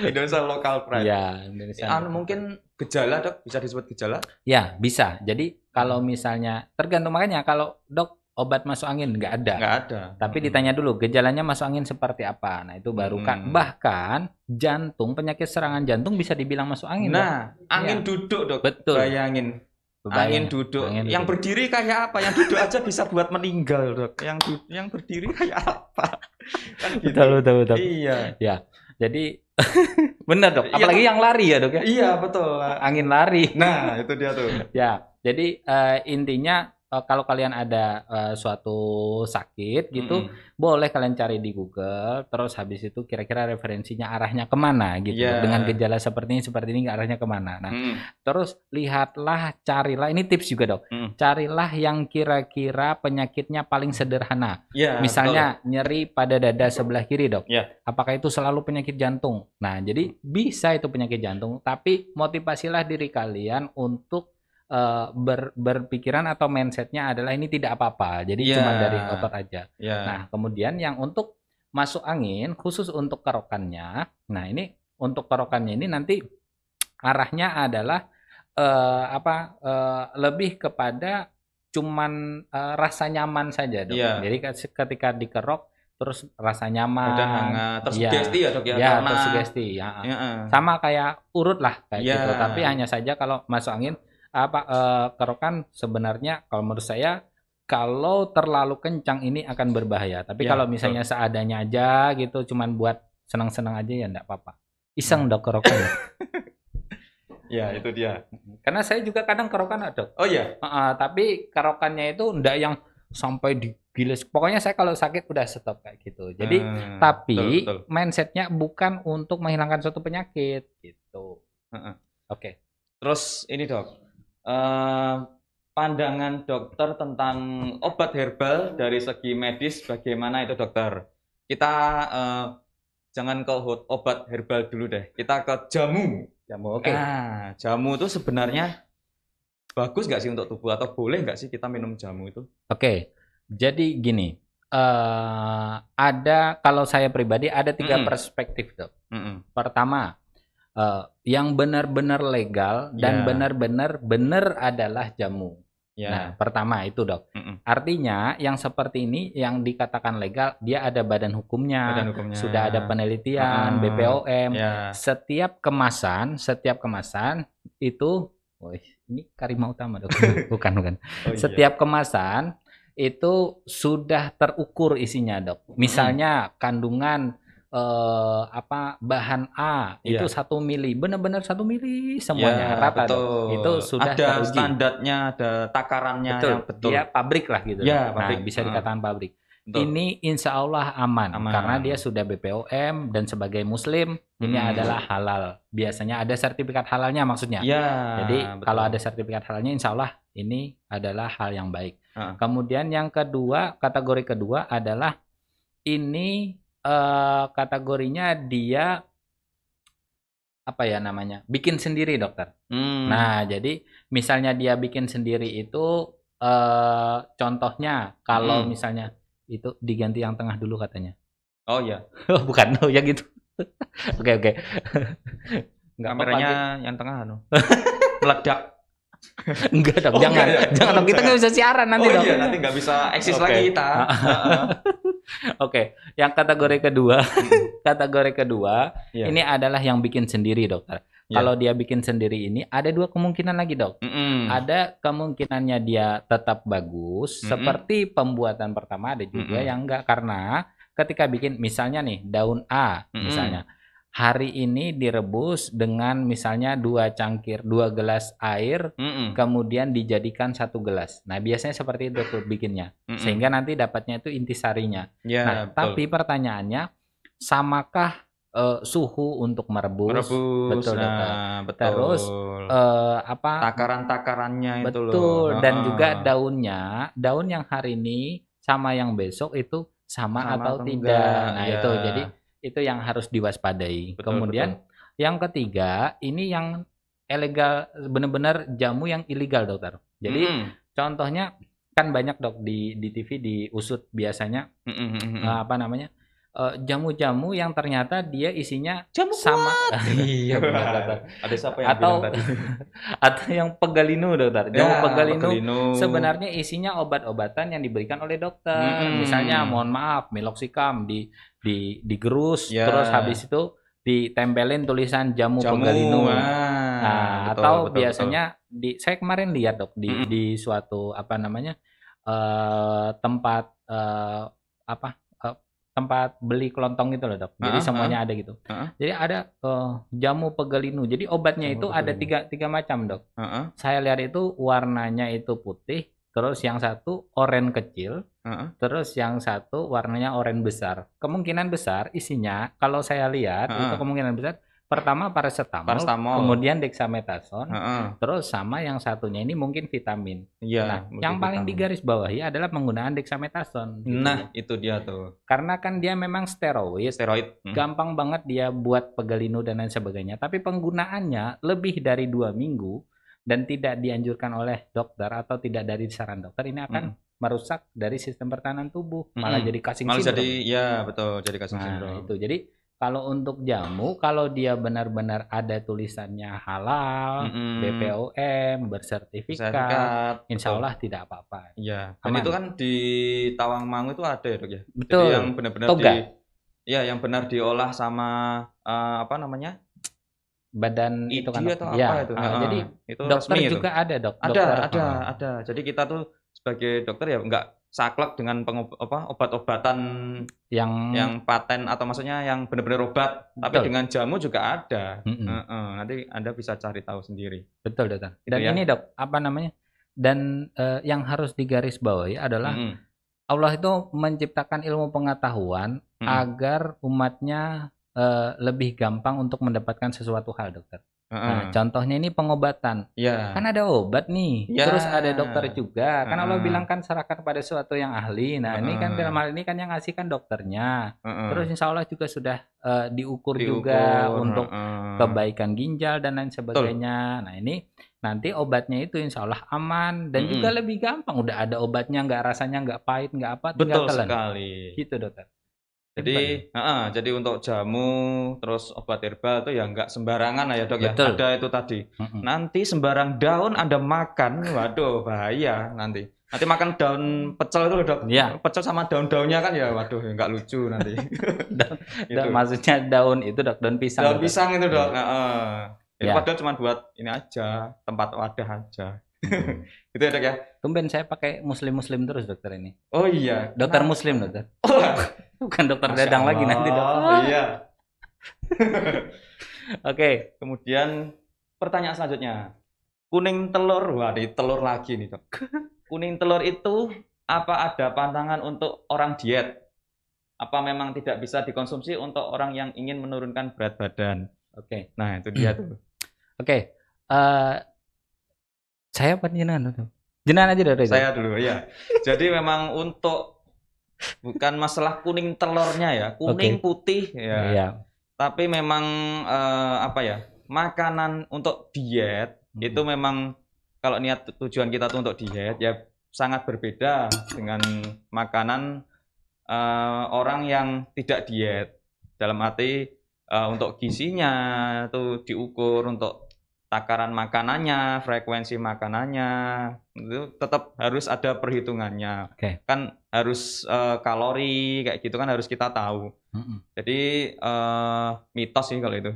Indonesia local pride.
Ya, Indonesia.
Mungkin gejala, Dok, bisa disebut gejala? Ya,
bisa. Jadi kalau misalnya tergantung, makanya kalau Dok obat masuk angin nggak ada.
Nggak ada.
Tapi ditanya dulu gejalanya masuk angin seperti apa. Nah, itu baru kan. Bahkan jantung, penyakit serangan jantung bisa dibilang masuk angin.
Nah, Dok. Angin duduk, Dok.
Betul.
Bayangin. Angin duduk. Yang berdiri kayak apa? Yang duduk aja bisa buat meninggal, Dok. Yang berdiri kayak apa? Kan gitu.
Betul.
Iya.
Ya. Jadi benar, Dok. Apalagi yang lari ya, Dok ya.
Iya, betul.
Angin lari.
Nah, itu dia tuh.
Ya. Jadi intinya kalau kalian ada suatu sakit gitu, boleh kalian cari di Google, terus habis itu kira-kira referensinya arahnya kemana gitu. Dengan gejala seperti ini arahnya kemana. Nah, terus carilah, ini tips juga, Dok. Carilah yang kira-kira penyakitnya paling sederhana. Misalnya nyeri pada dada sebelah kiri, Dok. Apakah itu selalu penyakit jantung? Nah, jadi bisa itu penyakit jantung, tapi motivasilah diri kalian untuk berpikiran atau mindsetnya adalah ini tidak apa-apa, jadi cuma dari otot aja. Nah, kemudian yang untuk masuk angin khusus untuk kerokannya, nah ini untuk kerokannya ini nanti arahnya adalah lebih kepada cuman rasa nyaman saja, Dok. Jadi ketika dikerok terus rasa nyaman,
terus sugesti ya, Dok ya.
Terus sugesti sama kayak urut lah kayak gitu, tapi hanya saja kalau masuk angin kerokan sebenarnya kalau menurut saya kalau terlalu kencang ini akan berbahaya. Tapi kalau misalnya seadanya aja gitu, cuman buat senang-senang aja ya enggak apa-apa. Iseng, Dok, kerokan.
Ya, itu dia.
Karena saya juga kadang kerokan, Dok.
Oh iya.
Tapi kerokannya itu enggak yang sampai digiles. Pokoknya saya kalau sakit udah stop kayak gitu. Jadi tapi betul. Mindsetnya bukan untuk menghilangkan suatu penyakit gitu. Oke.
Terus ini, Dok. Pandangan dokter tentang obat herbal dari segi medis bagaimana itu, dokter? Kita jangan ke obat herbal dulu deh. Kita ke jamu.
Oke.
Nah, jamu itu sebenarnya bagus nggak sih untuk tubuh atau boleh nggak sih kita minum jamu itu?
Oke. Jadi gini, ada, kalau saya pribadi ada 3 perspektif, Dok. Pertama, yang benar-benar legal dan benar-benar benar adalah jamu. Nah, pertama itu, Dok. Artinya yang seperti ini yang dikatakan legal, dia ada badan hukumnya. Sudah ada penelitian, BPOM. Setiap kemasan itu, ini Karima Utama, Dok. Bukan. Setiap kemasan itu sudah terukur isinya, Dok. Misalnya kandungan bahan A itu 1 mili, benar-benar 1 mili semuanya rata, itu sudah
ada
teruji.
Standarnya, ada takarannya, betul.
Dia pabrik lah gitu. Nah, bisa dikatakan pabrik. Betul. Ini insya Allah aman karena dia sudah BPOM dan sebagai Muslim ini adalah halal. Biasanya ada sertifikat halalnya maksudnya. Jadi kalau ada sertifikat halalnya, insya Allah ini adalah hal yang baik. Kemudian yang kedua, kategori kedua adalah ini kategorinya dia bikin sendiri, dokter. Nah, jadi misalnya dia bikin sendiri itu contohnya kalau misalnya itu diganti yang tengah dulu katanya.
Oh ya.
Bukan, yang gitu. Oke. Enggak
kameranya
apa-apa.
yang tengah meledak.
Enggak dong, jangan. Jangan dong, kita nggak bisa siaran nanti dong.
Iya, nanti nggak bisa eksis lagi kita.
Oke, yang kategori kedua,
Iya.
ini adalah yang bikin sendiri, dokter.
Iya.
Kalau dia bikin sendiri ini ada dua kemungkinan lagi, dok. Ada kemungkinannya dia tetap bagus, seperti pembuatan pertama, ada juga yang enggak, karena ketika bikin misalnya nih daun A, misalnya hari ini direbus dengan misalnya 2 gelas air, kemudian dijadikan 1 gelas. Nah, biasanya seperti itu tuh bikinnya. Sehingga nanti dapatnya itu intisarinya.
Ya,
nah,
betul.
tapi pertanyaannya, samakah suhu untuk merebus? Betul,
nah, betul.
Terus
takaran-takarannya itu loh.
Betul, dan juga daunnya, daun yang hari ini sama yang besok itu sama atau tidak.
enggak.
Nah,
Ya.
itu jadi itu yang harus diwaspadai.
Betul,
Kemudian yang ketiga, ini yang ilegal, benar-benar jamu yang ilegal, dokter. Jadi contohnya kan banyak, dok, di TV diusut biasanya apa namanya? Jamu-jamu yang ternyata dia isinya
jamu
sama. Iya, benar, dokter.
Ada siapa yang bilang tadi?
Atau yang pegalinu, dokter. Jamu
Ya,
pegalinu
pegalinu.
sebenarnya isinya obat-obatan yang diberikan oleh dokter. Misalnya, mohon maaf, meloxicam digerus,
Ya.
terus habis itu ditempelin tulisan jamu pegalinu. Nah,
betul,
atau
betul,
biasanya saya kemarin lihat, dok, di suatu apa namanya tempat tempat beli kelontong itu loh, dok. Jadi semuanya ada gitu. Jadi ada jamu pegalinu. Jadi obatnya itu ada tiga macam, dok. Saya lihat itu warnanya itu putih, terus yang satu oranye kecil, terus yang satu warnanya oranye besar. Kemungkinan besar isinya, kalau saya lihat itu kemungkinan besar pertama paracetamol, kemudian dexamethasone, terus sama yang satunya ini mungkin vitamin.
Iya,
nah, yang paling digarisbawahi adalah penggunaan dexamethasone. Gitu.
Nah, itu dia tuh.
Karena kan dia memang steroid. Gampang banget dia buat pegalinu dan lain sebagainya. Tapi penggunaannya lebih dari 2 minggu dan tidak dianjurkan oleh dokter atau tidak dari saran dokter, ini akan merusak dari sistem pertahanan tubuh, malah jadi Cushing syndrome.
Jadi, ya betul, jadi Cushing syndrome.
Itu. Jadi kalau untuk jamu, kalau dia benar-benar ada tulisannya halal, BPOM, bersertifikat, insya Allah tidak apa-apa.
Iya. Dan itu kan di Tawangmangu itu ada ya, dok ya.
Betul.
Jadi yang benar-benar yang benar diolah sama apa namanya?
Badan
itu
kan,
atau apa itu?
Jadi
itu
dokter juga itu. Ada, dok.
Ada. Jadi kita tuh sebagai dokter ya nggak saklek dengan obat-obatan yang paten, atau maksudnya yang benar-benar obat, tapi dengan jamu juga ada. Nanti Anda bisa cari tahu sendiri.
Betul, dokter. Dan ini, dok, apa namanya? Dan yang harus digarisbawahi adalah Allah itu menciptakan ilmu pengetahuan agar umatnya lebih gampang untuk mendapatkan sesuatu hal, dokter. Nah, contohnya ini pengobatan. Kan ada obat nih, terus ada dokter juga. Kan Allah bilang kan serahkan pada sesuatu yang ahli. Nah, ini kan dalam hal ini kan yang ngasih kan dokternya. Terus insya Allah juga sudah diukur juga untuk kebaikan ginjal dan lain sebagainya. Nah, ini nanti obatnya itu insya Allah aman dan juga lebih gampang. Udah ada obatnya, nggak rasanya nggak pahit, nggak apa, tinggal telan.
Sekali.
Gitu, dokter.
Jadi untuk jamu terus obat herbal itu ya nggak sembarangan ya, dok.
Betul.
Ya. Ada itu tadi. Nanti sembarang daun Anda makan, waduh bahaya nanti. Nanti makan daun pecel itu loh, dok.
Ya.
Pecel sama daun-daunnya kan ya, waduh nggak lucu nanti.
Maksudnya daun itu, dok, daun pisang.
Daun pisang itu, dok. Itu padahal cuma buat ini aja, tempat wadah aja. Itu ya, dok ya.
Tumben saya pakai muslim terus, dokter ini.
Oh iya.
Dokter muslim, dokter. Bukan dokter dadang lagi nanti, dok.
Oh iya.
Oke.
Kemudian pertanyaan selanjutnya. Kuning telur, wah di telur lagi nih, dok. Kuning telur itu apa ada pantangan untuk orang diet? Apa memang tidak bisa dikonsumsi untuk orang yang ingin menurunkan berat badan? Oke. Nah, itu dia tuh.
Oke. Saya apa jenengan tuh? Jenengan aja, dok.
Saya dulu, ya. Jadi memang untuk bukan masalah kuning telurnya ya, kuning putih ya. Tapi memang makanan untuk diet itu memang kalau niat tujuan kita tuh untuk diet ya sangat berbeda dengan makanan orang yang tidak diet. Dalam arti untuk gizinya tuh diukur, untuk takaran makanannya, frekuensi makanannya, itu tetap harus ada perhitungannya. Kan harus kalori kayak gitu kan harus kita tahu. Jadi mitos sih kalau itu.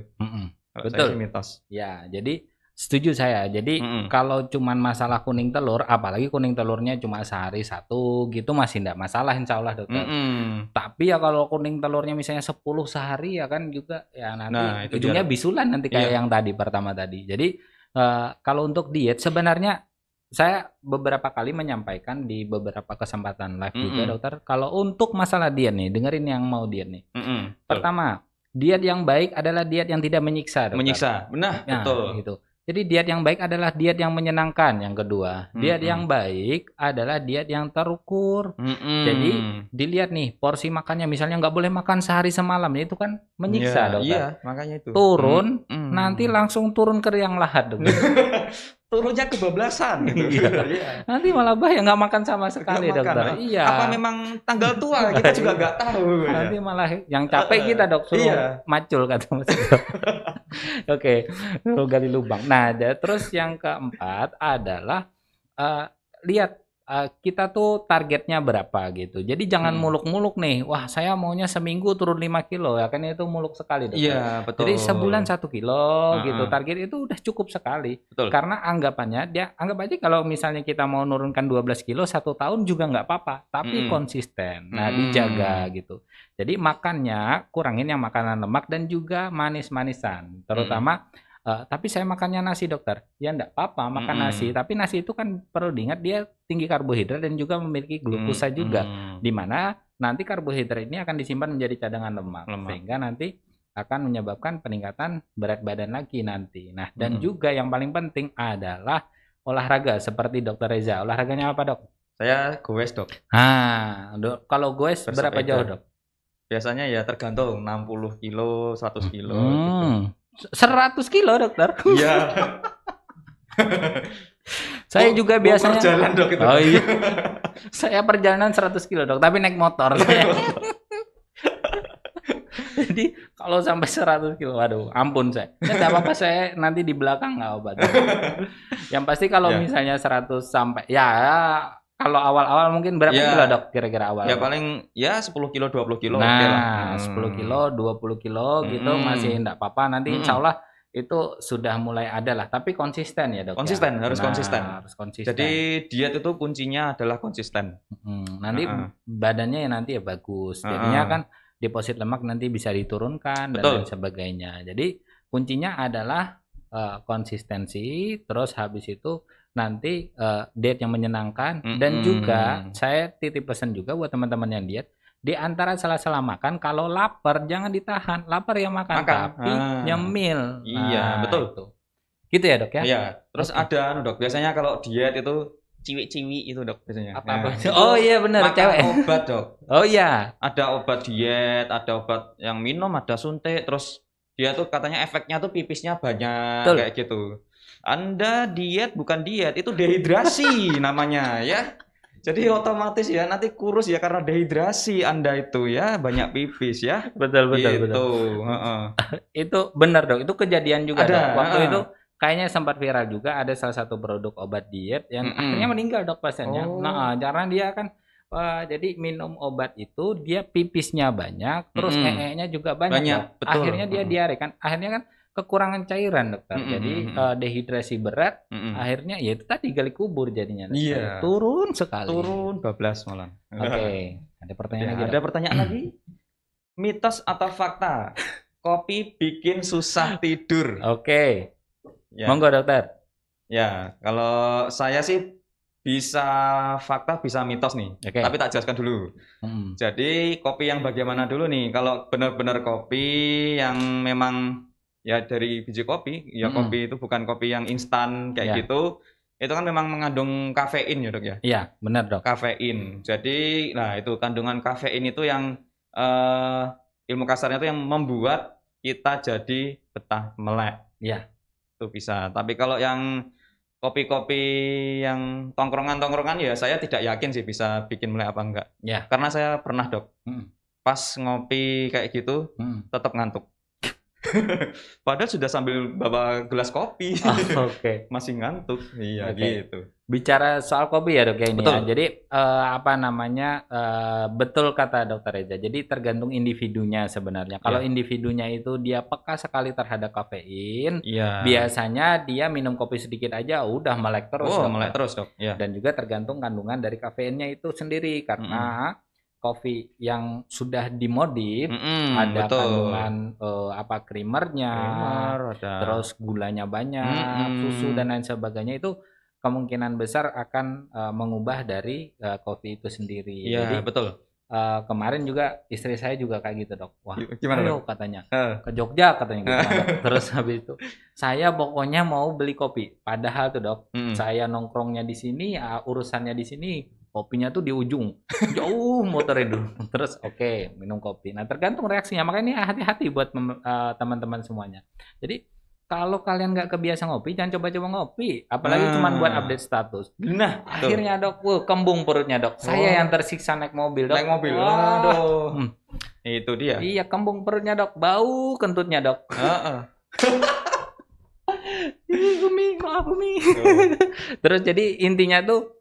Kalau
Betul.
saya sih mitos.
Ya, jadi setuju saya. Jadi kalau cuman masalah kuning telur, apalagi kuning telurnya cuma sehari 1 gitu masih enggak masalah insya Allah dokter. Tapi ya kalau kuning telurnya misalnya 10 sehari ya kan juga ya nanti ujungnya bisulan nanti kayak yang tadi pertama tadi. Jadi kalau untuk diet sebenarnya saya beberapa kali menyampaikan di beberapa kesempatan live juga dokter. Kalau untuk masalah diet nih, dengerin yang mau diet nih. Pertama, diet yang baik adalah diet yang tidak menyiksa dokter.
Menyiksa, benar, betul.
Gitu. Jadi diet yang baik adalah diet yang menyenangkan. Yang kedua, diet yang baik adalah diet yang terukur. Jadi dilihat nih porsi makannya, misalnya nggak boleh makan sehari semalam, itu kan menyiksa dokter.
Iya, makanya itu.
Turun, nanti langsung turun ke liang lahat dokter.
Turunnya kebablasan gitu.
Nanti malah bahaya nggak makan sama sekali dokter. Iya.
Apa memang tanggal tua kita juga nggak tahu.
Nanti malah yang capek kita dok suruh macul kata Mas. Oke, gali lubang. Nah, terus yang keempat adalah lihat kita tuh targetnya berapa gitu. Jadi jangan muluk-muluk nih. Wah, saya maunya seminggu turun 5 kilo. Ya kan itu muluk sekali dokter.
Iya, betul.
Jadi sebulan 1 kilo gitu. Target itu udah cukup sekali.
Betul.
Karena anggapannya anggap aja kalau misalnya kita mau nurunkan 12 kilo 1 tahun juga nggak apa-apa, tapi konsisten. Nah, dijaga gitu. Jadi makannya kurangin yang makanan lemak dan juga manis-manisan. Terutama tapi saya makannya nasi dokter. Ya enggak apa-apa makan nasi, tapi nasi itu kan perlu diingat dia tinggi karbohidrat dan juga memiliki glukosa juga. Di mana nanti karbohidrat ini akan disimpan menjadi cadangan lemak. Sehingga nanti akan menyebabkan peningkatan berat badan lagi nanti. Nah, dan juga yang paling penting adalah olahraga seperti Dokter Reza. Olahraganya apa, Dok?
Saya goes, Dok.
Dok, kalau goes berapa jauh, Dok?
Biasanya ya tergantung 60 kilo, 100 kilo gitu.
100 kilo dokter.
Iya.
Saya juga biasanya
perjalanan dok itu.
Oh iya. Saya perjalanan 100 kilo dok, tapi naik motor. Jadi kalau sampai 100 kilo, waduh, ampun saya. Nggak apa-apa, saya nanti di belakang nggak obat. Yang pasti kalau misalnya 100 sampai kalau awal-awal mungkin berapa kilo dok kira-kira awal?
Ya paling 10 kilo 20 kilo.
Nah, 10 kilo 20 kilo gitu masih enggak apa-apa. Nanti insya Allah itu sudah mulai ada lah. Tapi konsisten ya dok.
Konsisten, harus konsisten.
Harus konsisten.
Jadi diet itu kuncinya adalah konsisten.
Nanti badannya nanti ya bagus. Jadinya kan deposit lemak nanti bisa diturunkan dan lain sebagainya. Jadi kuncinya adalah konsistensi. Terus habis itu nanti diet yang menyenangkan dan juga saya titip pesan juga buat teman-teman yang diet, di antara sela-sela makan kalau lapar jangan ditahan, lapar ya makan. Tapi nyemil.
Iya, betul
itu. Gitu ya dok ya.
Iya. Terus ada dok, biasanya kalau diet itu ciwi-ciwi itu dok biasanya.
Apa? Oh iya benar, cewek.
Obat dok.
Oh iya.
Ada obat diet, ada obat yang minum, ada suntik, terus dia tuh katanya efeknya tuh pipisnya banyak kayak gitu. Anda diet bukan diet, itu dehidrasi namanya ya. Jadi otomatis ya nanti kurus ya karena dehidrasi Anda itu ya, banyak pipis ya.
Betul. Itu benar dok, itu kejadian juga dok. Waktu itu kayaknya sempat viral juga, ada salah satu produk obat diet yang akhirnya meninggal dok pasiennya. Nah, karena dia kan jadi minum obat itu dia pipisnya banyak, terus nya juga banyak. Akhirnya dia diare kan. Akhirnya kan kekurangan cairan dokter. Jadi dehidrasi berat, akhirnya ya itu tadi gali kubur jadinya.
Iya.
Turun sekali.
Turun bablas malah.
Oke. Ada pertanyaan lagi.
Ada pertanyaan lagi? Mitos atau fakta? Kopi bikin susah tidur.
Oke. Monggo dokter.
Ya, kalau saya sih bisa fakta, bisa mitos nih. Tapi tak jelaskan dulu. Jadi kopi yang bagaimana dulu nih? Kalau benar-benar kopi yang memang ya dari biji kopi, ya kopi itu bukan kopi yang instan kayak gitu. Itu kan memang mengandung kafein ya dok ya? Iya, benar dok. Kafein. Jadi, nah itu kandungan kafein itu yang ilmu kasarnya itu yang membuat kita jadi betah melek. Iya. Itu bisa. Tapi kalau yang kopi-kopi yang tongkrongan-tongkrongan ya saya tidak yakin sih bisa bikin melek apa enggak. Ya. Karena saya pernah dok. Pas ngopi kayak gitu tetap ngantuk. Padahal sudah sambil bawa gelas kopi.
Oke.
Masih ngantuk. Iya, gitu.
Bicara soal kopi ya dok ya ini
Betul.
ya. Jadi betul kata dokter Reza. Jadi tergantung individunya sebenarnya. Kalau individunya itu dia peka sekali terhadap kafein, biasanya dia minum kopi sedikit aja udah melek terus.
Melek terus dok.
Dan juga tergantung kandungan dari kafeinnya itu sendiri karena kopi yang sudah dimodif ada kandungan creamernya, terus gulanya banyak, susu dan lain sebagainya itu kemungkinan besar akan mengubah dari kopi itu sendiri.
Jadi betul.
Kemarin juga istri saya juga kayak gitu dok. Wah,
gimana
ayo
dok?
Katanya ke Jogja katanya gitu. Terus habis itu saya pokoknya mau beli kopi. Padahal tuh dok, saya nongkrongnya di sini, urusannya di sini, kopinya tuh di ujung, jauh motornya dulu. Terus minum kopi. Nah tergantung reaksinya. Makanya ini hati-hati buat teman-teman semuanya. Jadi kalau kalian nggak kebiasa ngopi, jangan coba-coba ngopi. Apalagi cuma buat update status. Nah, akhirnya dok, kembung perutnya dok. Saya yang tersiksa naik mobil dok.
Naik mobil, aduh. Itu dia.
Iya, kembung perutnya dok. Bau kentutnya dok. Umi, maaf Umi. Terus jadi intinya tuh,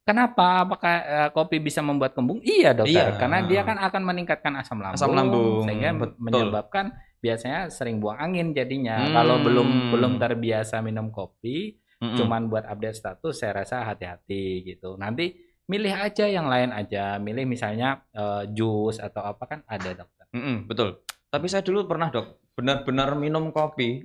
kenapa? Apakah kopi bisa membuat kembung? Iya dokter, karena dia kan akan meningkatkan asam lambung. Sehingga menyebabkan biasanya sering buang angin jadinya. Kalau belum terbiasa minum kopi, cuman buat update status, saya rasa hati-hati gitu. Nanti milih aja yang lain aja, milih misalnya jus atau apa kan ada dokter.
Betul. Tapi saya dulu pernah dok, benar-benar minum kopi.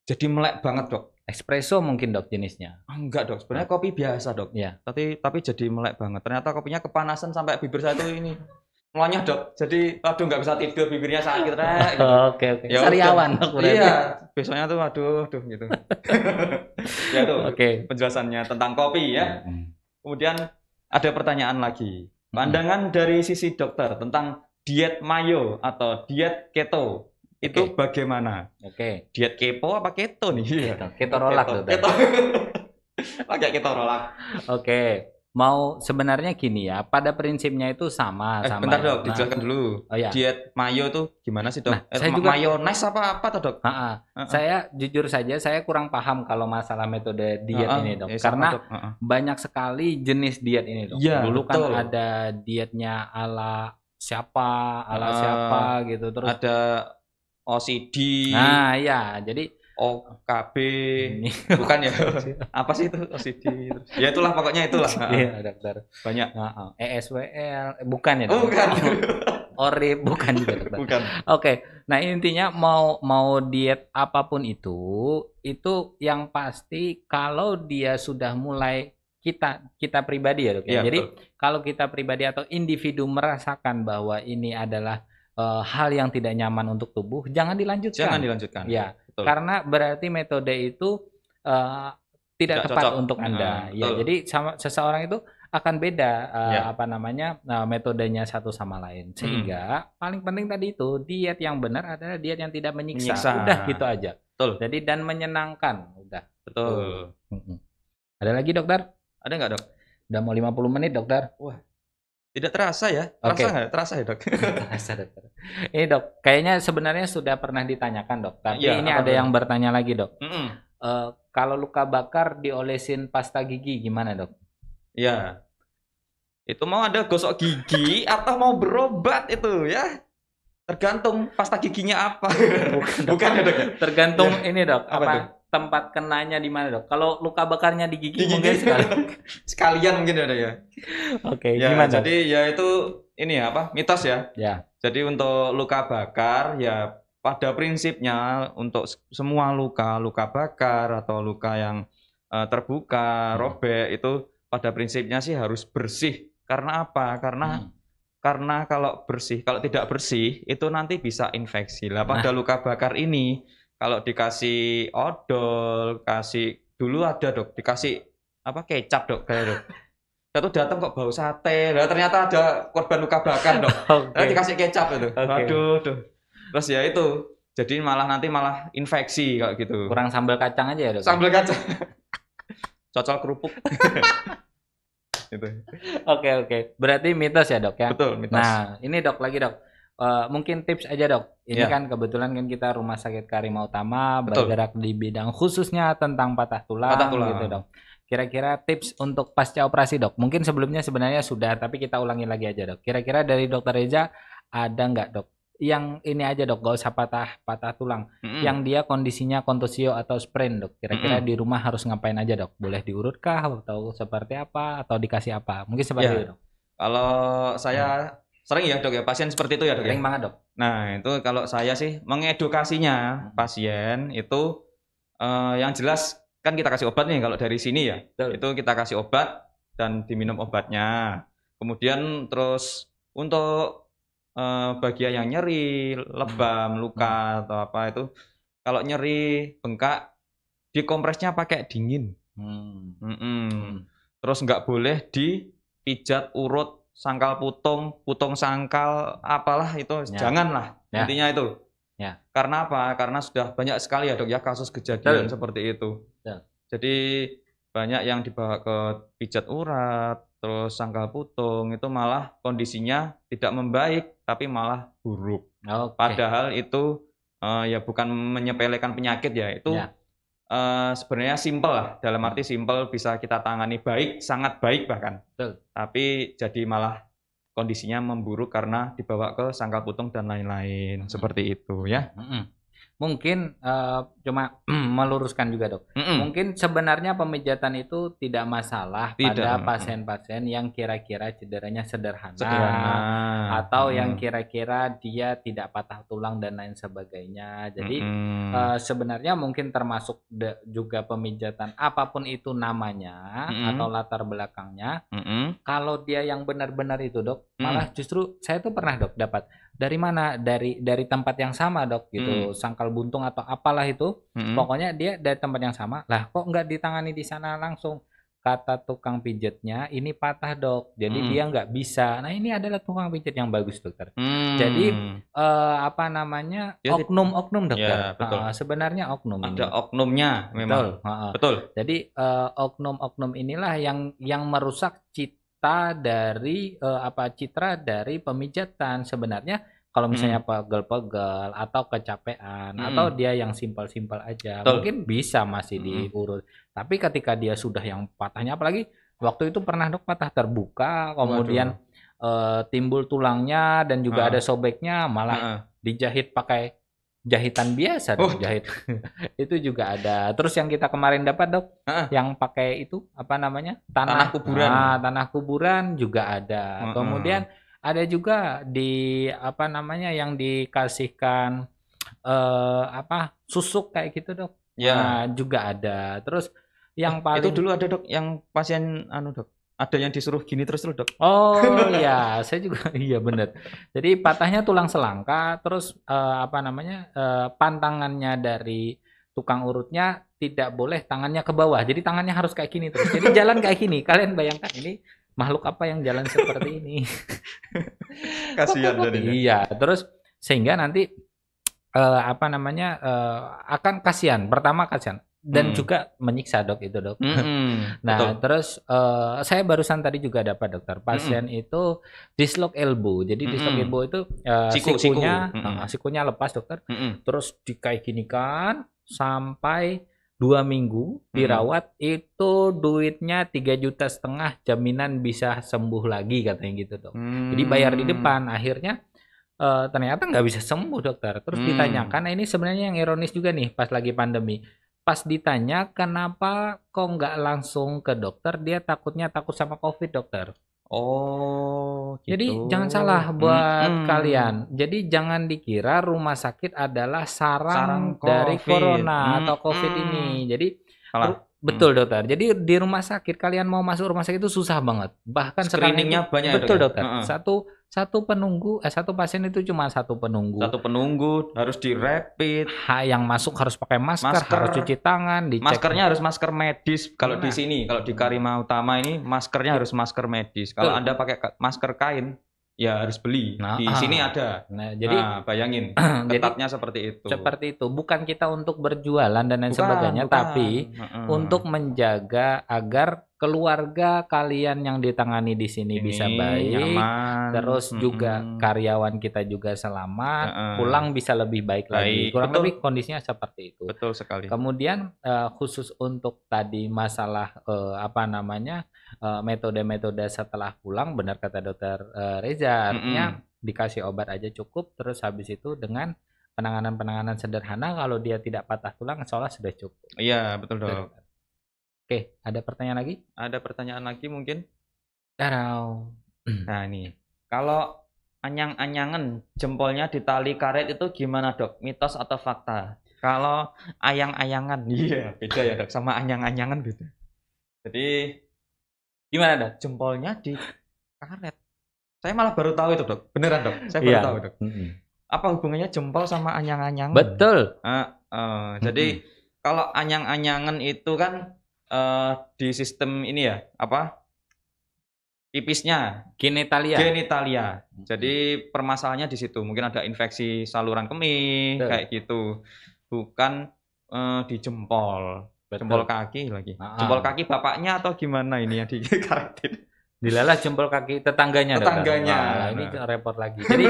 Jadi melek banget dok.
Espresso mungkin dok jenisnya?
Enggak dok, sebenarnya kopi biasa dok.
Iya.
Tapi jadi melek banget. Ternyata kopinya kepanasan sampai bibir saya tuh ini. Melonyah dok, jadi aduh nggak bisa tidur, bibirnya sakit gitu.
Oke. Ya, sariawan dok berarti.
Iya, besoknya tuh aduh gitu. Ya tuh penjelasannya tentang kopi ya. Kemudian ada pertanyaan lagi. Pandangan dari sisi dokter tentang diet mayo atau diet keto itu bagaimana? Diet kepo apa keto nih?
Keto rolak dokter.
Pakai keto rolak.
Mau sebenarnya gini ya, pada prinsipnya itu sama.
Bentar dok, dijelaskan dulu. Diet mayo tuh gimana sih dok?
Saya juga
mayones apa tuh dok?
Saya jujur saja saya kurang paham kalau masalah metode diet ini dok, karena banyak sekali jenis diet ini dok. Dulu kan ada dietnya ala siapa gitu, terus
ada OCD.
Nah ya, jadi
OKB bukan ya? Apa sih itu OCD? Ya itulah pokoknya itulah.
Iya dokter.
Banyak.
ESWL bukan ya?
Bukan.
ORIP bukan juga dokter.
Bukan.
Nah intinya mau diet apapun itu yang pasti kalau dia sudah mulai kita pribadi ya dok. Jadi kalau kita pribadi atau individu merasakan bahwa ini adalah hal yang tidak nyaman untuk tubuh, jangan dilanjutkan. Ya. Betul. Karena berarti metode itu tidak tepat untuk Anda. Jadi seseorang itu akan beda metodenya satu sama lain. Sehingga paling penting tadi itu diet yang benar adalah diet yang tidak menyiksa. Udah gitu aja.
Betul.
Jadi dan menyenangkan. Udah.
Betul.
Ada lagi dokter?
Ada nggak dok?
Udah mau 50 menit dokter.
Wah. Tidak terasa ya? Terasa ya dok?
Terasa dokter. Ini dok, kayaknya sebenarnya sudah pernah ditanyakan dok. Tapi ini ada yang bertanya lagi dok. Kalau luka bakar diolesin pasta gigi gimana dok?
Ya, itu mau ada gosok gigi atau mau berobat itu ya? Tergantung pasta giginya apa. Bukan ya dok?
Tergantung ini dok. Apa tempat kenanya di mana dok? Kalau luka bakarnya di gigi mungkin
sekalian mungkin ada ya.
Gimana?
Jadi ya itu ini mitos ya.
Ya.
Jadi untuk luka bakar ya pada prinsipnya untuk semua luka bakar atau luka yang terbuka, robek itu pada prinsipnya sih harus bersih. Karena apa? Karena kalau tidak bersih itu nanti bisa infeksi. Lah pada luka bakar ini kalau dikasih odol, dulu ada dok, dikasih kecap dok, kayak dok. Satu datang kok bau sate, ternyata ada korban luka bakar dok. Dikasih kecap itu. Aduh. Terus ya itu, jadi nanti malah infeksi kalau gitu.
Kurang sambal kacang aja ya dok.
Sambal kacang. Cocol kerupuk. Gitu.
Oke. Berarti mitos ya dok ya.
Betul, mitos.
Nah ini dok lagi dok. mungkin tips aja dok. Ini
Ya.
kan kebetulan kan kita Rumah Sakit Karima Utama
Betul.
bergerak di bidang khususnya tentang patah tulang gitu dok. Kira-kira tips untuk pasca operasi dok. Mungkin sebelumnya sebenarnya sudah, tapi kita ulangi lagi aja dok. Kira-kira dari dokter Reza ada nggak dok? Yang ini aja dok, gak usah patah tulang. Yang dia kondisinya kontusio atau sprain dok. Kira-kira di rumah harus ngapain aja dok? Boleh diurutkah atau seperti apa? Atau dikasih apa? Mungkin seperti itu dok.
Kalau saya sering ya dok ya, pasien seperti itu ya dok.
Sering banget dok.
Nah itu kalau saya sih mengedukasinya pasien itu yang jelas kan kita kasih obat nih kalau dari sini ya.
Betul.
Itu kita kasih obat dan diminum obatnya. Kemudian terus untuk bagian yang nyeri, lebam, luka atau apa itu, kalau nyeri, bengkak, dikompresnya pakai dingin. Terus nggak boleh dipijat urut, sangkal putung sangkal, apalah itu, janganlah. Intinya itu.
Ya.
Karena apa? Karena sudah banyak sekali ya dok ya kasus kejadian seperti itu. Jadi banyak yang dibawa ke pijat urat, terus sangkal putung, itu malah kondisinya tidak membaik, tapi malah buruk. Padahal itu ya bukan menyepelekan penyakit ya, itu sebenarnya simpel lah, dalam arti simpel, bisa kita tangani baik, sangat baik bahkan. Tapi jadi malah kondisinya memburuk karena dibawa ke sangkal putung dan lain-lain, seperti itu ya.
Mungkin cuma meluruskan juga dok. Mungkin sebenarnya pemijatan itu tidak masalah pada pasien-pasien yang kira-kira cederanya sederhana. Atau yang kira-kira dia tidak patah tulang dan lain sebagainya. Jadi sebenarnya mungkin termasuk juga pemijatan apapun itu namanya atau latar belakangnya. Kalau dia yang benar-benar itu dok, malah justru saya tuh pernah dok dapat dari mana, dari tempat yang sama dok gitu, sangkal buntung atau apalah itu, pokoknya dia dari tempat yang sama. Lah kok nggak ditangani di sana langsung? Kata tukang pijatnya ini patah dok, jadi dia nggak bisa. Nah ini adalah tukang pijat yang bagus dokter. Jadi apa namanya, oknum dokter.
Ya,
sebenarnya oknum ini.
Ada oknumnya memang. Betul.
Jadi oknum-oknum inilah yang merusak citra dari citra dari pemijatan. Sebenarnya kalau misalnya pegel-pegel atau kecapean atau dia yang simpel-simpel aja, mungkin bisa masih diurut. Tapi ketika dia sudah yang patahnya, apalagi waktu itu pernah dok patah terbuka, kemudian timbul tulangnya dan juga ada sobeknya, malah dijahit pakai jahitan biasa dok, jahit. Itu juga ada. Terus yang kita kemarin dapat dok, yang pakai itu apa namanya, tanah kuburan. Tanah kuburan juga ada. Kemudian ada juga di apa namanya yang dikasihkan susuk kayak gitu dok. Nah, juga ada. Terus yang paling
itu dulu ada dok, yang pasien dok, ada yang disuruh gini terus dok.
Oh iya, saya juga iya benar. Jadi patahnya tulang selangka, terus pantangannya dari tukang urutnya tidak boleh tangannya ke bawah. Jadi tangannya harus kayak gini terus. Jadi jalan kayak gini. Kalian bayangkan ini makhluk apa yang jalan seperti ini?
Kasihan jadinya.
Iya, terus sehingga nanti akan kasihan. Pertama kasihan dan juga menyiksa dok itu dok. Nah betul. Terus saya barusan tadi juga dapat dokter, pasien itu dislok elbow. Jadi dislok elbow itu sikunya lepas dokter. Terus dikayak-ginikan sampai 2 minggu dirawat, itu duitnya 3,5 juta, jaminan bisa sembuh lagi katanya gitu dok. Jadi bayar di depan, akhirnya ternyata nggak bisa sembuh dokter. Terus ditanyakan, nah ini sebenarnya yang ironis juga nih pas lagi pandemi. Pas ditanya kenapa kok nggak langsung ke dokter, dia takut sama COVID dokter.
Oh, gitu.
Jadi jangan salah buat kalian. Jadi jangan dikira rumah sakit adalah sarang dari corona atau COVID ini. Jadi betul dokter. Jadi di rumah sakit, kalian mau masuk rumah sakit itu susah banget. Bahkan
screeningnya banyak.
Betul dokter. Satu pasien itu cuma satu penunggu.
Satu penunggu harus dirapid.
Yang masuk harus pakai masker, harus cuci tangan, dicek.
Maskernya harus masker medis. Kalau di sini, kalau di Karima Utama ini maskernya harus masker medis. Kalau Anda pakai masker kain, ya harus beli. Di sini ada. Jadi bayangin ketatnya seperti itu.
Seperti itu. Bukan kita untuk berjualan dan lain sebagainya, tapi untuk menjaga agar keluarga kalian yang ditangani di sini bisa baik,
nyaman,
terus juga karyawan kita juga selamat, pulang bisa lebih baik lagi. Kurang lebih kondisinya seperti itu.
Betul sekali.
Kemudian khusus untuk tadi masalah metode-metode setelah pulang, benar kata Dokter Reza, artinya dikasih obat aja cukup, terus habis itu dengan penanganan sederhana, kalau dia tidak patah tulang, insya sudah cukup.
Iya, betul Dok.
Oke, ada pertanyaan lagi?
Ada pertanyaan lagi mungkin?
Nah
ini, kalau anyang-anyangan jempolnya di tali karet itu gimana Dok? Mitos atau fakta? Kalau ayang-ayangan, iya beda ya Dok, sama anyang-anyangan beda. Jadi gimana Dok? Jempolnya di karet. Saya malah baru tahu itu Dok. Beneran Dok? Saya baru tahu Dok. Apa hubungannya jempol sama anyang-anyangan?
Betul.
Jadi kalau anyang-anyangan itu kan di sistem ini ya, pipisnya genitalia. Jadi permasalahannya di situ. Mungkin ada infeksi saluran kemih kayak gitu. Bukan di jempol. Jempol kaki lagi. Jempol kaki bapaknya atau gimana ini yang dikaretin?
Dilalah jempol kaki tetangganya. Nah, ini repot lagi. Jadi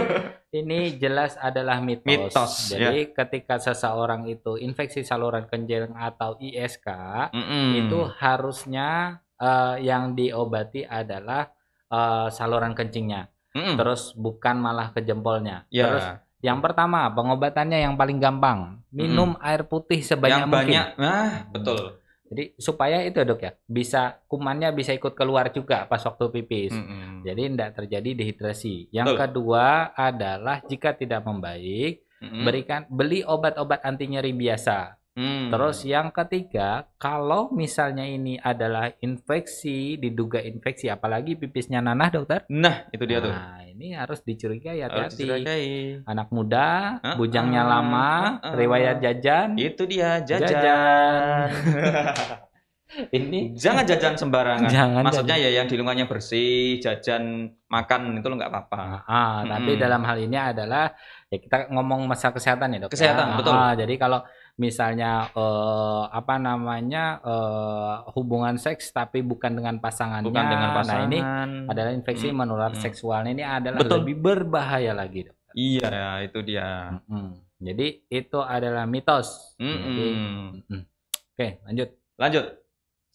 ini jelas adalah mitos. Jadi ketika seseorang itu infeksi saluran kencing atau ISK, itu harusnya yang diobati adalah saluran kencingnya. Terus bukan malah ke jempolnya. Terus yang pertama, pengobatannya yang paling gampang, minum air putih sebanyak mungkin.
Betul.
Jadi supaya itu Dok ya, kumannya bisa ikut keluar juga pas waktu pipis. Jadi tidak terjadi dehidrasi. Yang kedua adalah jika tidak membaik, beli obat-obat anti nyeri biasa. Terus yang ketiga, kalau misalnya ini adalah diduga infeksi, apalagi pipisnya nanah Dokter.
Nah, itu dia tuh.
Nah, ini harus dicurigai, hati-hati. Anak muda, bujangnya lama, riwayat jajan.
Itu dia, jajan. Ini jangan jajan sembarangan. Maksudnya ya yang di lingkungannya bersih, jajan makan itu nggak apa-apa.
Tapi dalam hal ini adalah ya kita ngomong masalah kesehatan ya Dok.
Kesehatan, betul.
Jadi kalau misalnya hubungan seks tapi bukan dengan pasangannya. Nah, ini adalah infeksi menular seksualnya, ini adalah lebih berbahaya lagi Dok.
Iya, itu dia.
Jadi itu adalah mitos. Oke, lanjut.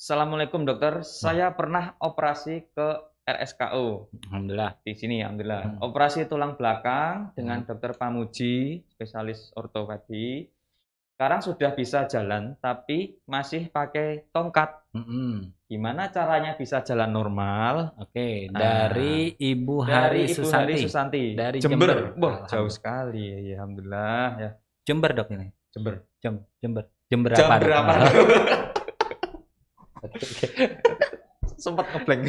Assalamualaikum Dokter, saya pernah operasi ke RSKO.
Alhamdulillah.
Di sini alhamdulillah. Operasi tulang belakang dengan Dokter Pamuji, spesialis ortopedi. Sekarang sudah bisa jalan, tapi masih pakai tongkat. Gimana caranya bisa jalan normal?
Oke, dari Ibu Hari Susanti. Dari Jember.
Wah, jauh sekali. Ya, alhamdulillah ya.
Jember Dok ini.
Jember.
Jember apa?
Sempat ngeblank.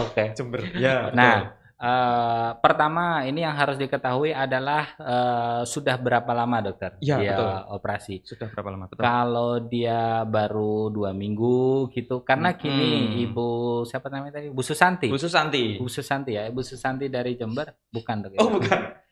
Oke.
Jember. Ya.
Nah, pertama ini yang harus diketahui adalah sudah berapa lama Dokter dia operasi? Sudah berapa lama? Betul. Kalau dia baru 2 minggu gitu, karena kini Ibu siapa namanya tadi? Bu Susanti ya, Ibu Susanti dari Jember, bukan Dok?
Oh bukan.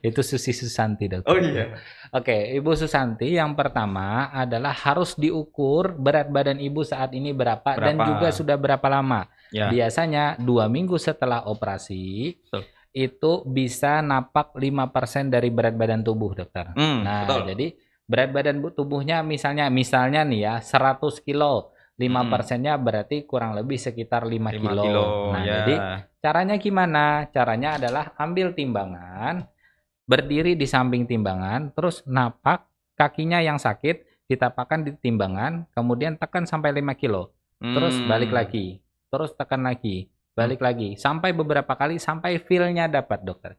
Itu Susi Susanti Dokter.
Oh iya.
Oke, Ibu Susanti yang pertama adalah harus diukur berat badan Ibu saat ini berapa dan juga sudah berapa lama. Biasanya 2 minggu setelah operasi itu bisa napak 5% dari berat badan tubuh Dokter. Jadi berat badan tubuhnya misalnya nih ya 100 kilo, 5%-nya berarti kurang lebih sekitar 5 kilo. Nah, jadi caranya gimana? Caranya adalah ambil timbangan, berdiri di samping timbangan, terus napak kakinya yang sakit, ditapakkan di timbangan, kemudian tekan sampai 5 kilo. Terus balik lagi, terus tekan lagi, balik lagi, sampai beberapa kali, sampai feel-nya dapat Dokter.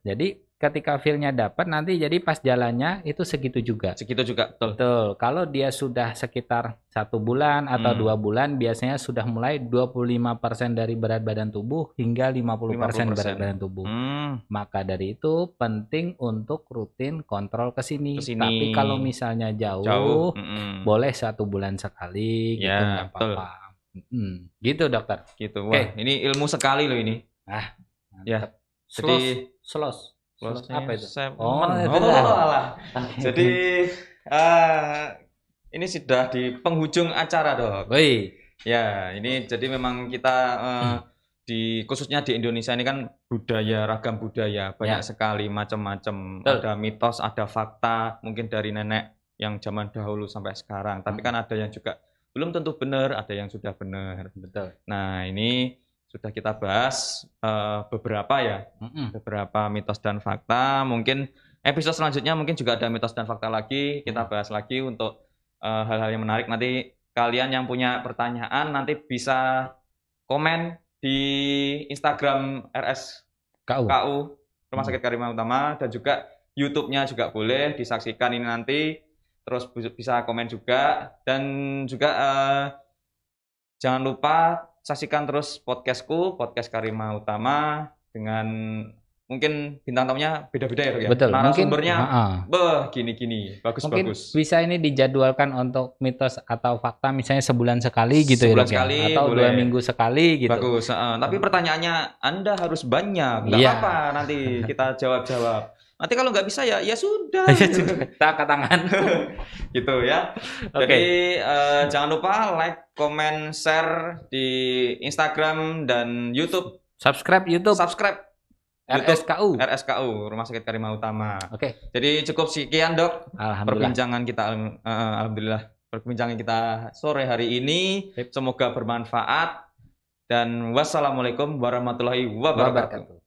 Jadi ketika feel-nya dapat, nanti jadi pas jalannya itu segitu juga. Betul. Kalau dia sudah sekitar 1 bulan atau 2 bulan, biasanya sudah mulai 25% dari berat badan tubuh hingga 50% berat badan tubuh. Maka dari itu penting untuk rutin kontrol ke sini. Tapi kalau misalnya jauh boleh 1 bulan sekali, gitu nggak apa-apa. Gitu Dokter.
Gitu. Wah, ini ilmu sekali loh ini. Ya. Jadi
apa itu?
Alah. Jadi ini sudah di penghujung acara Dok. Ya, ini jadi memang kita khususnya di Indonesia ini kan budaya, ragam budaya, banyak sekali macam-macam. Ada mitos, ada fakta, mungkin dari nenek yang zaman dahulu sampai sekarang. Tapi kan ada yang juga belum tentu benar, ada yang sudah benar.
Betul.
Nah, ini sudah kita bahas beberapa ya, beberapa mitos dan fakta. Mungkin episode selanjutnya mungkin juga ada mitos dan fakta lagi. Kita bahas lagi untuk hal-hal yang menarik. Nanti kalian yang punya pertanyaan nanti bisa komen di Instagram RSKU Rumah Sakit Karimah Utama, dan juga YouTube-nya juga boleh disaksikan ini nanti. Terus bisa komen juga, dan juga jangan lupa saksikan terus podcastku, podcast Karimah Utama, dengan mungkin bintang tamunya beda-beda ya,
Betul.
Narasumbernya gini-gini,
mungkin
bagus-bagus.
Bisa ini dijadwalkan untuk mitos atau fakta misalnya sebulan sekali gitu
sebulan sekali,
atau boleh. 2 minggu sekali gitu.
Bagus. Tapi pertanyaannya Anda harus banyak, nggak apa-apa, nanti kita jawab-jawab. Nanti kalau nggak bisa ya sudah.
Kita angkat tangan.
Gitu ya. Jadi jangan lupa like, comment, share di Instagram dan YouTube.
Subscribe YouTube.
RSKU Rumah Sakit Karimah Utama. Jadi cukup sekian, Dok. Perbincangan kita alhamdulillah perbincangan kita sore hari ini. Semoga bermanfaat, dan wassalamualaikum warahmatullahi wabarakatuh.